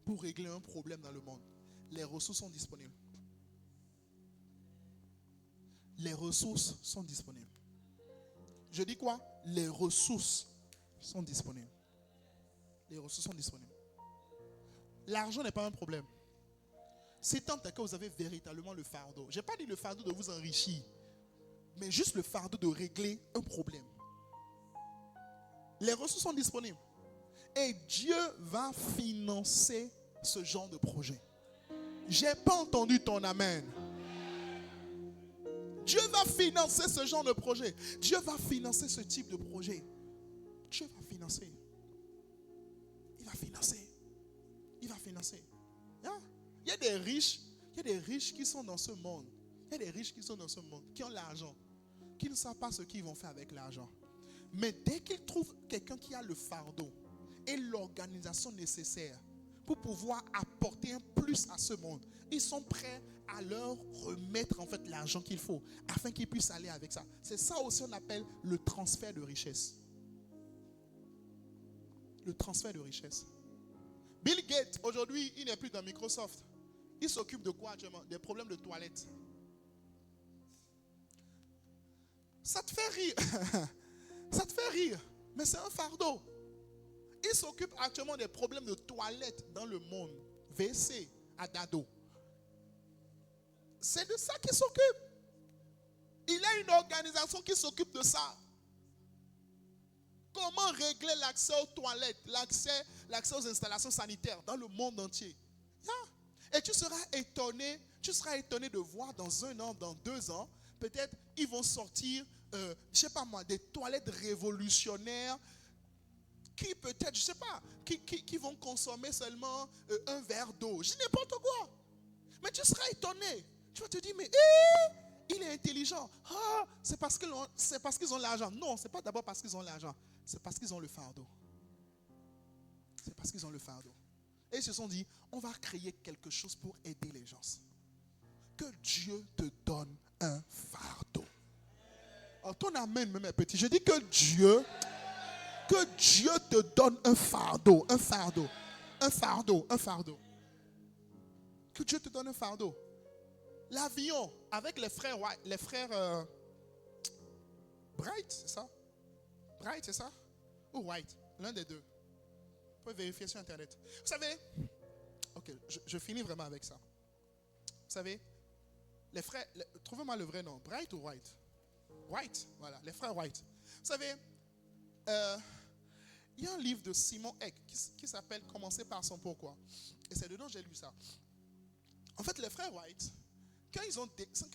pour régler un problème dans le monde, les ressources sont disponibles. Les ressources sont disponibles. Je dis quoi? Les ressources sont disponibles. Les ressources sont disponibles. L'argent n'est pas un problème. C'est tant que vous avez véritablement le fardeau. Je n'ai pas dit le fardeau de vous enrichir, mais juste le fardeau de régler un problème. Les ressources sont disponibles. Et Dieu va financer ce genre de projet. Je n'ai pas entendu ton amen. Dieu va financer ce genre de projet. Dieu va financer ce type de projet. Dieu va financer. Il va financer. Il va financer. Il y a des riches. Il y a des riches qui sont dans ce monde. Il y a des riches qui sont dans ce monde, qui ont l'argent, qui ne savent pas ce qu'ils vont faire avec l'argent. Mais dès qu'ils trouvent quelqu'un qui a le fardeau et l'organisation nécessaire pour pouvoir apporter un plus à ce monde, ils sont prêts à leur remettre en fait l'argent qu'il faut afin qu'ils puissent aller avec ça. C'est ça aussi qu'on appelle le transfert de richesse. Le transfert de richesse. Bill Gates, aujourd'hui, il n'est plus dans Microsoft. Il s'occupe de quoi actuellement? Des problèmes de toilettes. Ça te fait rire. Ça te fait rire. Mais c'est un fardeau. Il s'occupe actuellement des problèmes de toilettes dans le monde. WC à Dado. C'est de ça qu'il s'occupe. Il a une organisation qui s'occupe de ça. Comment régler l'accès aux toilettes, l'accès aux installations sanitaires dans le monde entier. Et tu seras étonné de voir dans 1 an, dans 2 ans, peut-être ils vont sortir, je ne sais pas moi, des toilettes révolutionnaires qui peut-être, je ne sais pas, qui vont consommer seulement un verre d'eau. Je dis n'importe quoi. Mais tu seras étonné. Tu vas te dire, mais il est intelligent. C'est parce qu'ils ont l'argent. Non, ce n'est pas d'abord parce qu'ils ont l'argent. C'est parce qu'ils ont le fardeau. C'est parce qu'ils ont le fardeau. Et ils se sont dit, on va créer quelque chose pour aider les gens. Que Dieu te donne un fardeau. Alors ton amen, mes petits. Je dis que Dieu te donne un fardeau. Un fardeau. Un fardeau. Un fardeau. Que Dieu te donne un fardeau. L'avion avec les frères Bright, c'est ça? Bright, c'est ça? Ou White? L'un des deux. Vous pouvez vérifier sur Internet. Vous savez, ok, je finis vraiment avec ça. Vous savez, les frères, trouvez-moi le vrai nom. Bright ou White? White, voilà, les frères White. Vous savez, il y a un livre de Simon Eck qui s'appelle Commencer par son pourquoi. Et c'est dedans que j'ai lu ça. En fait, les frères White, quand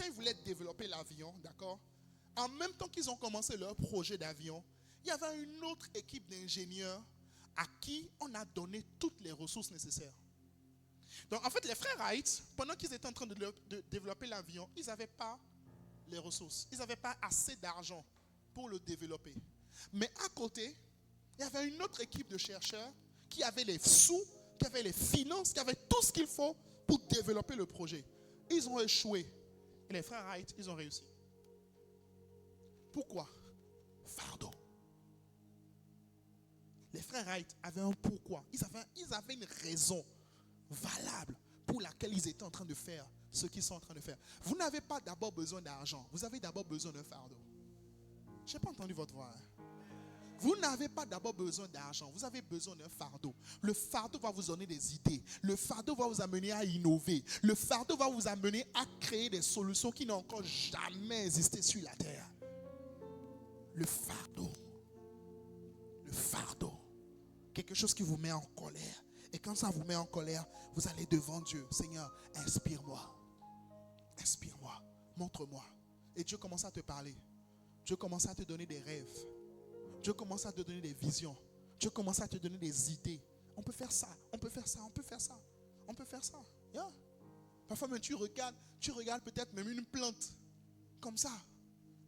ils voulaient développer l'avion, d'accord, en même temps qu'ils ont commencé leur projet d'avion, il y avait une autre équipe d'ingénieurs à qui on a donné toutes les ressources nécessaires. Donc en fait, les frères Wright, pendant qu'ils étaient en train de développer l'avion, ils n'avaient pas les ressources. Ils n'avaient pas assez d'argent pour le développer. Mais à côté, il y avait une autre équipe de chercheurs qui avait les sous, qui avait les finances, qui avait tout ce qu'il faut pour développer le projet. Ils ont échoué. Et les frères Wright, ils ont réussi. Pourquoi? Fardeau. Les frères Wright avaient un pourquoi. Ils avaient une raison valable pour laquelle ils étaient en train de faire ce qu'ils sont en train de faire. Vous n'avez pas d'abord besoin d'argent. Vous avez d'abord besoin d'un fardeau. Je n'ai pas entendu votre voix. Vous n'avez pas d'abord besoin d'argent. Vous avez besoin d'un fardeau. Le fardeau va vous donner des idées. Le fardeau va vous amener à innover. Le fardeau va vous amener à créer des solutions qui n'ont encore jamais existé sur la terre. Le fardeau. Le fardeau. Quelque chose qui vous met en colère. Et quand ça vous met en colère, vous allez devant Dieu. Seigneur, inspire-moi. Inspire-moi. Montre-moi. Et Dieu commence à te parler. Dieu commence à te donner des rêves. Dieu commence à te donner des visions. Dieu commence à te donner des idées. On peut faire ça. On peut faire ça. On peut faire ça. On peut faire ça. Yeah. Parfois même tu regardes peut-être même une plante. Comme ça.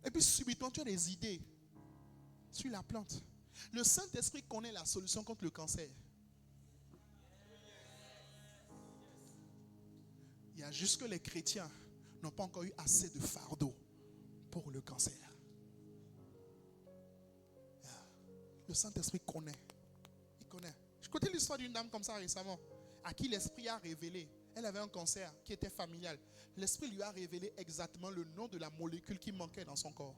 Et puis subitement tu as des idées. Sur la plante. Le Saint-Esprit connaît la solution contre le cancer. Il y a juste que les chrétiens n'ont pas encore eu assez de fardeau pour le cancer. Le Saint-Esprit connaît. Il connaît. Je connais l'histoire d'une dame comme ça récemment, à qui l'Esprit a révélé. Elle avait un cancer qui était familial. L'Esprit lui a révélé exactement le nom de la molécule qui manquait dans son corps.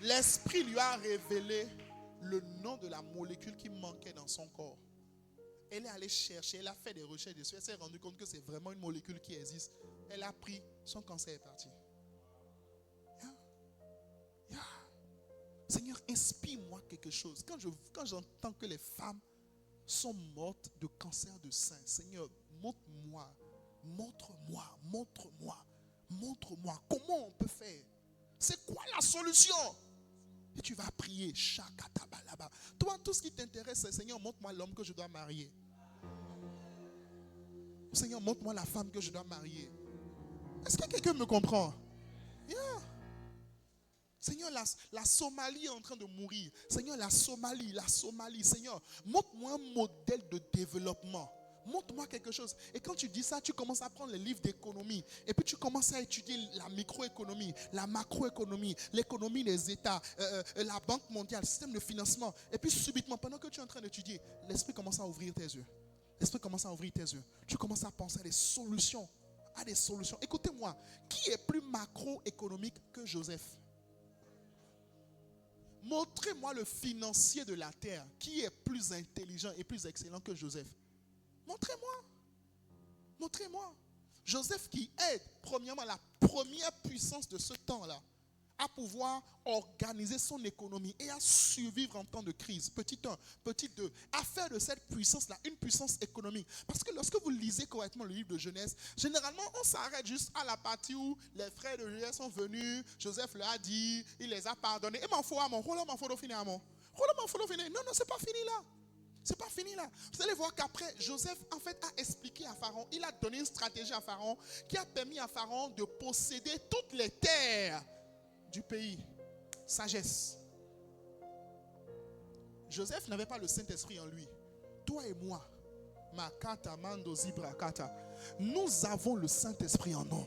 L'esprit lui a révélé le nom de la molécule qui manquait dans son corps. Elle est allée chercher, elle a fait des recherches dessus, elle s'est rendue compte que c'est vraiment une molécule qui existe. Elle a pris, son cancer est parti. Seigneur, inspire-moi quelque chose. Quand j'entends que les femmes sont mortes de cancer de sein, Seigneur, montre-moi comment on peut faire. C'est quoi la solution? Et tu vas prier. Toi, tout ce qui t'intéresse, c'est Seigneur, montre-moi l'homme que je dois marier. Seigneur, montre-moi la femme que je dois marier. Est-ce que quelqu'un me comprend? Yeah. Seigneur, la Somalie est en train de mourir. Seigneur, la Somalie. Seigneur, montre-moi un modèle de développement. Montre-moi quelque chose. Et quand tu dis ça, tu commences à prendre les livres d'économie. Et puis tu commences à étudier la microéconomie, la macroéconomie, l'économie des États, la Banque mondiale, le système de financement. Et puis subitement, pendant que tu es en train d'étudier, l'esprit commence à ouvrir tes yeux. Tu commences à penser à des solutions. Écoutez-moi, qui est plus macroéconomique que Joseph? Montrez-moi le financier de la terre qui est plus intelligent et plus excellent que Joseph. Montrez-moi. Joseph qui aide, premièrement, la première puissance de ce temps-là à pouvoir organiser son économie et à survivre en temps de crise. Petit 1, petit 2, à faire de cette puissance-là une puissance économique. Parce que lorsque vous lisez correctement le livre de Genèse, généralement, on s'arrête juste à la partie où les frères de Joseph sont venus, Joseph leur a dit, il les a pardonnés. Et non, c'est pas fini là. C'est pas fini là. Vous allez voir qu'après, Joseph en fait a expliqué à Pharaon, il a donné une stratégie à Pharaon qui a permis à Pharaon de posséder toutes les terres du pays. Sagesse. Joseph n'avait pas le Saint-Esprit en lui. Toi et moi, Makata, Mando, Zibra, Kata, nous avons le Saint-Esprit en nous.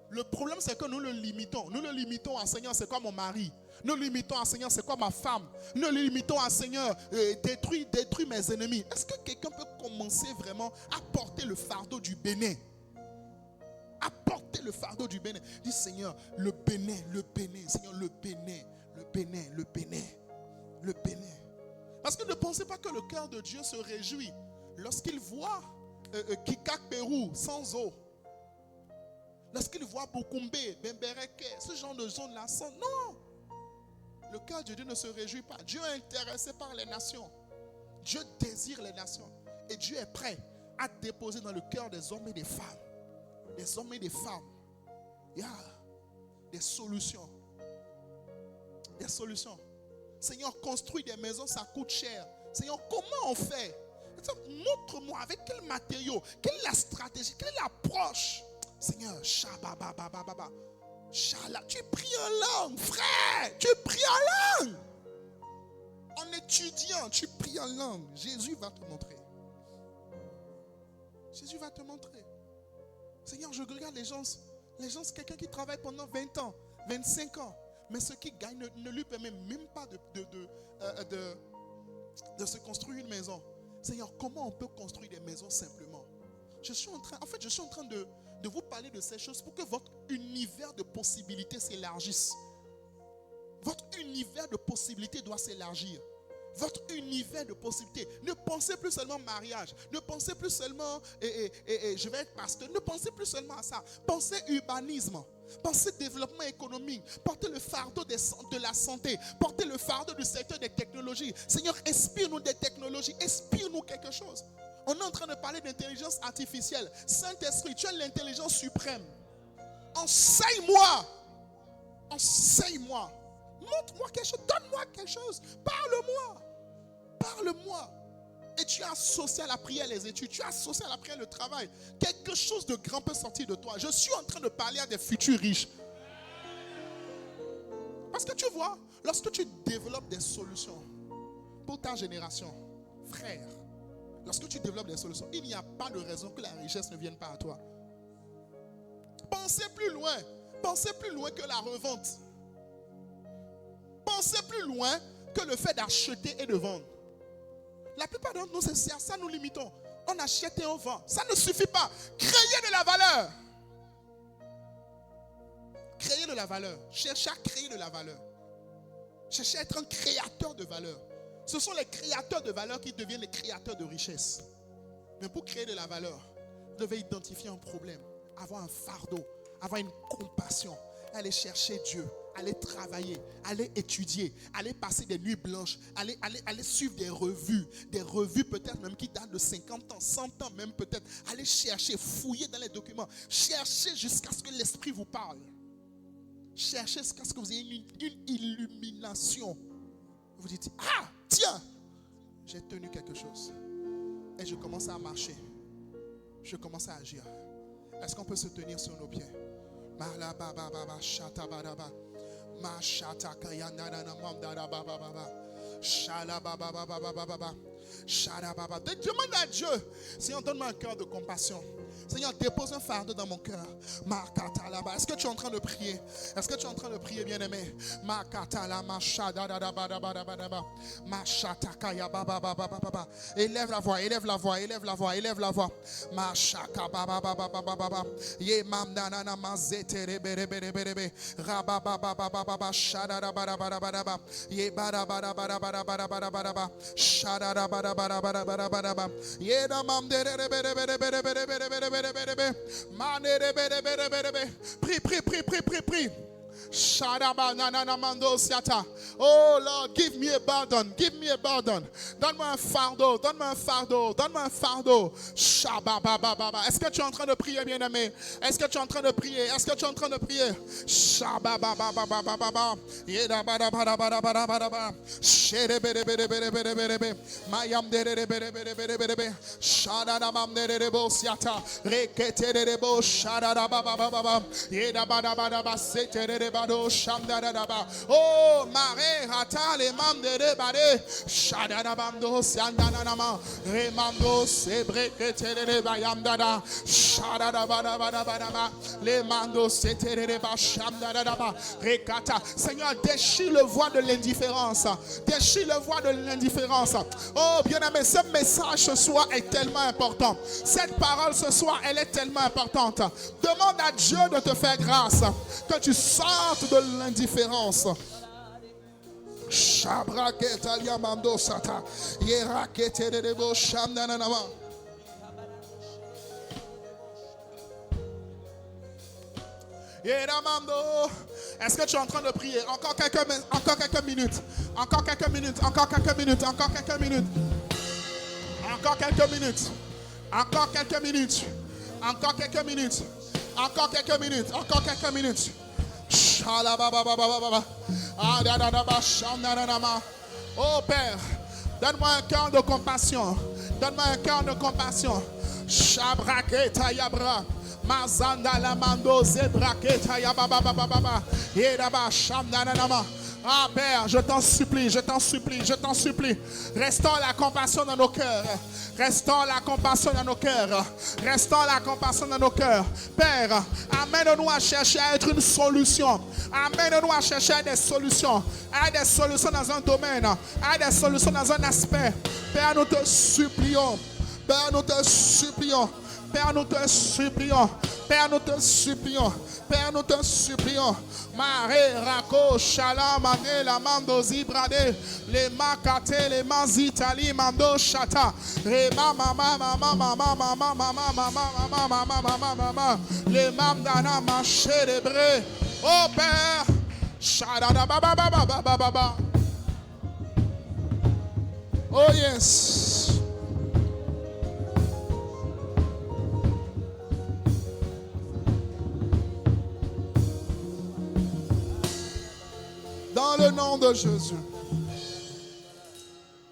Le problème, c'est que nous le limitons. Nous le limitons à Seigneur, c'est quoi mon mari? Nous le limitons à Seigneur, c'est quoi ma femme? Nous le limitons à Seigneur, détruis mes ennemis. Est-ce que quelqu'un peut commencer vraiment à porter le fardeau du Bénin? À porter le fardeau du Bénin. Dis Seigneur, le Bénin, Seigneur, le Bénin. Parce que ne pensez pas que le cœur de Dieu se réjouit lorsqu'il voit Kikak Pérou sans eau. Lorsqu'il voit Bokumbe, Bembereke, ce genre de zone-là sans... Non! Le cœur de Dieu ne se réjouit pas. Dieu est intéressé par les nations. Dieu désire les nations. Et Dieu est prêt à déposer dans le cœur des hommes et des femmes. Des hommes et des femmes. Il y a des solutions. Des solutions. Seigneur, construis des maisons, ça coûte cher. Seigneur, comment on fait? Montre-moi avec quel matériau, quelle est la stratégie, quelle est l'approche. Seigneur, Shabababababa. Shala, tu pries en langue, frère. Tu pries en langue. En étudiant, tu pries en langue. Jésus va te montrer. Jésus va te montrer. Seigneur, je regarde les gens, quelqu'un qui travaille pendant 20 ans, 25 ans, mais ce qu'il gagne ne lui permet même pas de se construire une maison. Seigneur, comment on peut construire des maisons simplement? Je suis en train de vous parler de ces choses pour que votre univers de possibilités s'élargisse. Votre univers de possibilités doit s'élargir. Votre univers de possibilités. Ne pensez plus seulement mariage. Ne pensez plus seulement je vais être pasteur. Ne pensez plus seulement à ça. Pensez urbanisme. Pensez développement économique. Portez le fardeau de la santé. Portez le fardeau du secteur des technologies. Seigneur, inspire-nous des technologies. Inspire-nous quelque chose. On est en train de parler d'intelligence artificielle. Saint-Esprit, tu es l'intelligence suprême. Enseigne-moi. Enseigne-moi. Montre-moi quelque chose. Donne-moi quelque chose. Parle-moi. Parle-moi. Et tu as associé à la prière les études. Tu as associé à la prière le travail. Quelque chose de grand peut sortir de toi. Je suis en train de parler à des futurs riches. Parce que tu vois, lorsque tu développes des solutions pour ta génération, frère, lorsque tu développes des solutions, il n'y a pas de raison que la richesse ne vienne pas à toi. Pensez plus loin. Pensez plus loin que la revente. Pensez plus loin que le fait d'acheter et de vendre. La plupart d'entre nous, c'est à ça nous limitons. On achète et on vend. Ça ne suffit pas. Créez de la valeur. Créez de la valeur. Cherchez à créer de la valeur. Cherchez à être un créateur de valeur. Ce sont les créateurs de valeur qui deviennent les créateurs de richesse. Mais pour créer de la valeur, vous devez identifier un problème, avoir un fardeau, avoir une compassion, aller chercher Dieu, aller travailler, aller étudier, aller passer des nuits blanches, aller suivre des revues peut-être même qui datent de 50 ans, 100 ans même peut-être. Aller chercher, fouiller dans les documents, chercher jusqu'à ce que l'esprit vous parle. Cherchez jusqu'à ce que vous ayez une illumination. Vous dites, ah, tiens, j'ai tenu quelque chose. Et je commence à marcher. Je commence à agir. Est-ce qu'on peut se tenir sur nos pieds? Demande à Dieu, Seigneur, donne-moi un cœur de compassion. Seigneur, dépose un fardeau dans mon cœur. Est-ce que tu es en train de prier? Est-ce que tu es en train de prier, bien-aimé? Élève la voix, élève la voix, élève la voix, élève la voix. Prie. Oh Lord, give me a burden. Give me a burden. Donne-moi un fardeau. Donne-moi un fardeau. Donne-moi un fardeau. Est-ce que tu es en train de prier, bien-aimé? Est-ce que tu es en train de prier? Est-ce que tu es en train de prier? Oh, Maré, Rata, les membres de Bade, Shadadabando, Siandanama, Remando, Sebrekete, Bayamdada, Shadadabadabadabadaba, les mandos, Setere, Bashamdadaba, Rekata. Seigneur, déchire le voile de l'indifférence. Déchire le voile de l'indifférence. Oh, bien-aimé, ce message ce soir est tellement important. Cette parole ce soir, elle est tellement importante. Demande à Dieu de te faire grâce. Que tu sortes de l'indifférence. Est-ce que tu es en train de prier? Encore quelques minutes. Encore quelques minutes. Encore quelques minutes. Encore quelques minutes. Encore quelques minutes. Encore quelques minutes. Encore quelques minutes. Encore quelques minutes. Encore quelques minutes. Oh Père, donne-moi un cœur de compassion. Donne-moi un cœur de compassion. Shabraketa yabra. Mazanda la mando zebraketa yababa baba. Yedaba shamdananama. Ah Père, je t'en supplie, je t'en supplie, je t'en supplie. Restaure la compassion dans nos cœurs. Restaure la compassion dans nos cœurs. Restaure la compassion dans nos cœurs. Père, amène-nous à chercher à être une solution. Amène-nous à chercher des solutions. À des solutions dans un domaine. À des solutions dans un aspect. Père, nous te supplions. Père, nous te supplions. Père, nous te supplions. Père, nous te supplions. Père, nous te supplions. Mare rako shala mane la mando zibrade le makate le manzitali mando shata le mama mama mama mama mama mama mama mama mama le mamdana macherebre. Oh Père, shada baba baba baba baba. Oh yes. Dans le nom de Jésus.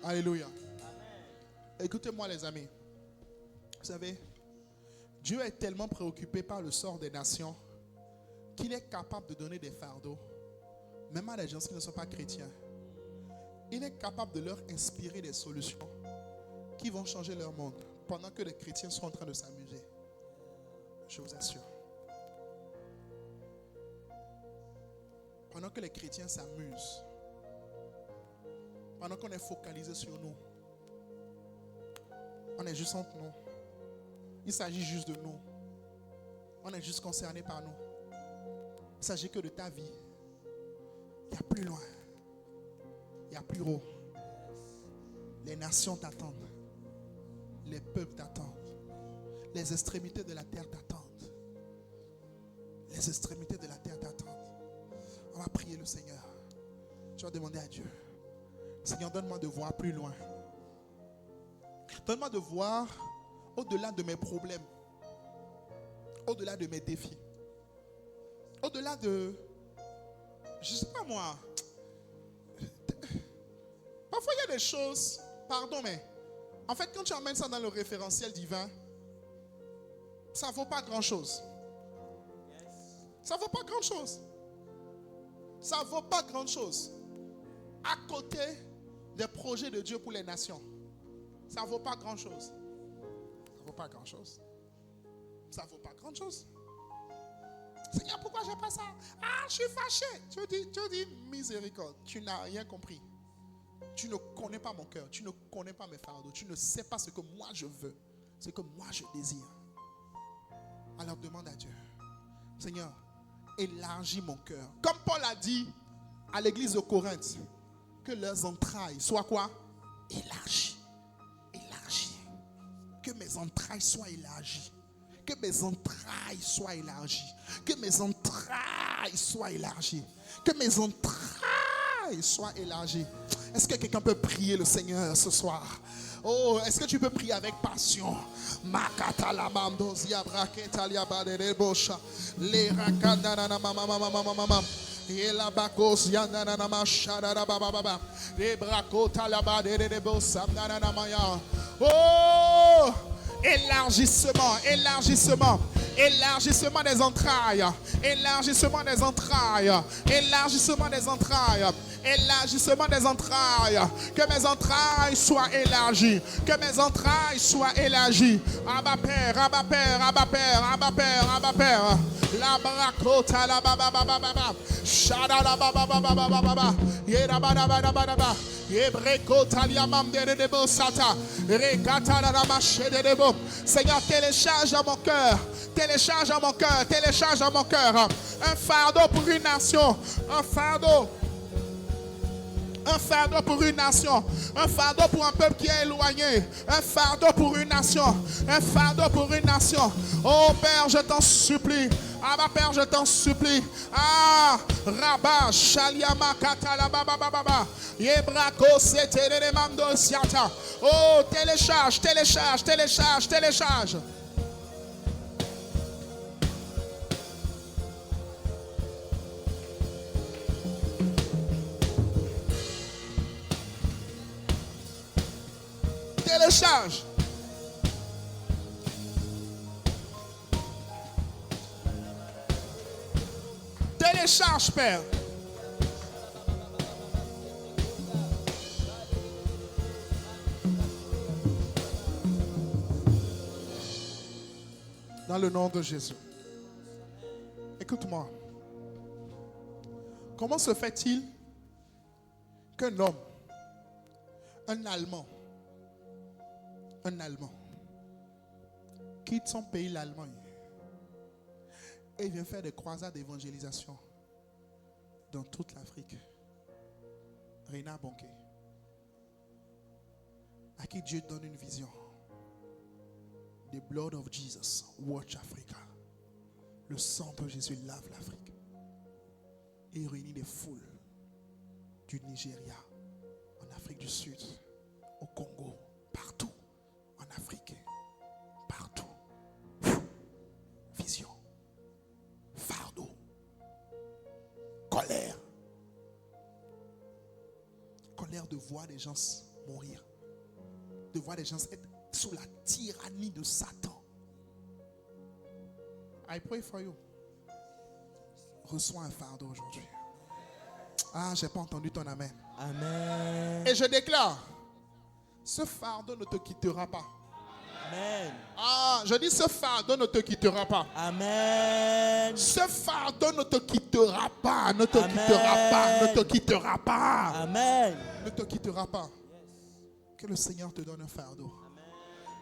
Alléluia. Écoutez-moi les amis. Vous savez, Dieu est tellement préoccupé par le sort des nations qu'il est capable de donner des fardeaux, même à des gens qui ne sont pas chrétiens. Il est capable de leur inspirer des solutions qui vont changer leur monde pendant que les chrétiens sont en train de s'amuser. Je vous assure. Pendant que les chrétiens s'amusent, pendant qu'on est focalisé sur nous, on est juste entre nous. Il s'agit juste de nous. On est juste concerné par nous. Il ne s'agit que de ta vie. Il y a plus loin. y a plus haut. Les nations t'attendent. Les peuples t'attendent. Les extrémités de la terre t'attendent. Les extrémités de la terre t'attendent. On va prier le Seigneur. Tu vas demander à Dieu. Seigneur, donne-moi de voir plus loin. Donne-moi de voir au-delà de mes problèmes. Au-delà de mes défis. Au-delà de... Je ne sais pas moi. Parfois il y a des choses... Pardon, mais... En fait, quand tu emmènes ça dans le référentiel divin, ça ne vaut pas grand-chose. Ça ne vaut pas grand-chose. Ça ne vaut pas grand-chose. À côté des projets de Dieu pour les nations. Ça ne vaut pas grand-chose. Ça ne vaut pas grand-chose. Ça ne vaut pas grand-chose. Seigneur, pourquoi je n'ai pas ça? Ah, je suis fâché. Tu dis, miséricorde, tu n'as rien compris. Tu ne connais pas mon cœur. Tu ne connais pas mes fardeaux. Tu ne sais pas ce que moi je veux. Ce que moi je désire. Alors demande à Dieu. Seigneur, élargis mon cœur. Comme Paul a dit à l'église de Corinthe, que leurs entrailles soient quoi? Élargies. Élargies. Que mes entrailles soient élargies. Que mes entrailles soient élargies. Que mes entrailles soient élargies. Que mes entrailles soient élargies. Est-ce que quelqu'un peut prier le Seigneur ce soir? Oh, est-ce que tu peux prier avec passion? Makata la mandozia braketa liabade rebosha. Le rakanda na mama mama mama mama. Et la bakos yana na mashara baba baba. Le brakota la bade rebosa na maya. Oh! Élargissement, élargissement, élargissement des entrailles, élargissement des entrailles, élargissement des entrailles, élargissement des entrailles, que mes entrailles soient élargies, que mes entrailles soient élargies. Abba Père, Abba Père, Abba Père, Abba Père, Abba Père. La bracota la baba baba baba, shada la baba baba baba baba, yera baba baba baba. Seigneur, télécharge dans mon cœur, télécharge dans mon cœur, télécharge dans mon cœur un fardeau pour une nation, un fardeau pour une nation, un fardeau pour un peuple qui est éloigné, un fardeau pour une nation, un fardeau pour une nation. Oh Père, je t'en supplie. Ah ma Père, je t'en supplie. Ah, Rabba, Shaliama, Katala, Baba, Baba, Yebrako, Setere, Mando, Siata. Oh, télécharge, télécharge, télécharge, télécharge. Télécharge. Télécharge, Père. Dans le nom de Jésus. Écoute-moi. Comment se fait-il qu'un homme, un Allemand, quitte son pays, l'Allemagne, et vient faire des croisades d'évangélisation dans toute l'Afrique? Reinhard Bonnke, à qui Dieu donne une vision. The blood of Jesus, watch Africa. Le sang de Jésus lave l'Afrique. Et il réunit des foules du Nigeria, en Afrique du Sud, au Congo, partout, en Afrique, partout. Vision, fardeau, colère. Colère de voir des gens mourir, de voir des gens être sous la tyrannie de Satan. I pray for you. Reçois un fardeau aujourd'hui. Ah, j'ai pas entendu ton amen. Amen. Et je déclare, ce fardeau ne te quittera pas. Amen. Ah, je dis, ce fardeau ne te quittera pas. Amen. Ce fardeau ne te quittera pas, ne te quittera pas, ne te quittera pas. Amen. Ne te quittera pas. Que le Seigneur te donne un fardeau.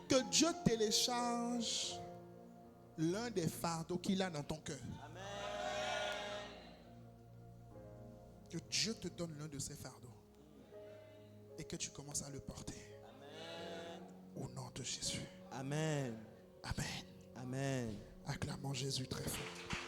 Que Dieu télécharge l'un des fardeaux qu'il a dans ton cœur. Que Dieu te donne l'un de ces fardeaux. et que tu commences à le porter. Au nom de Jésus. Amen. Amen. Amen. Acclamons Jésus très fort.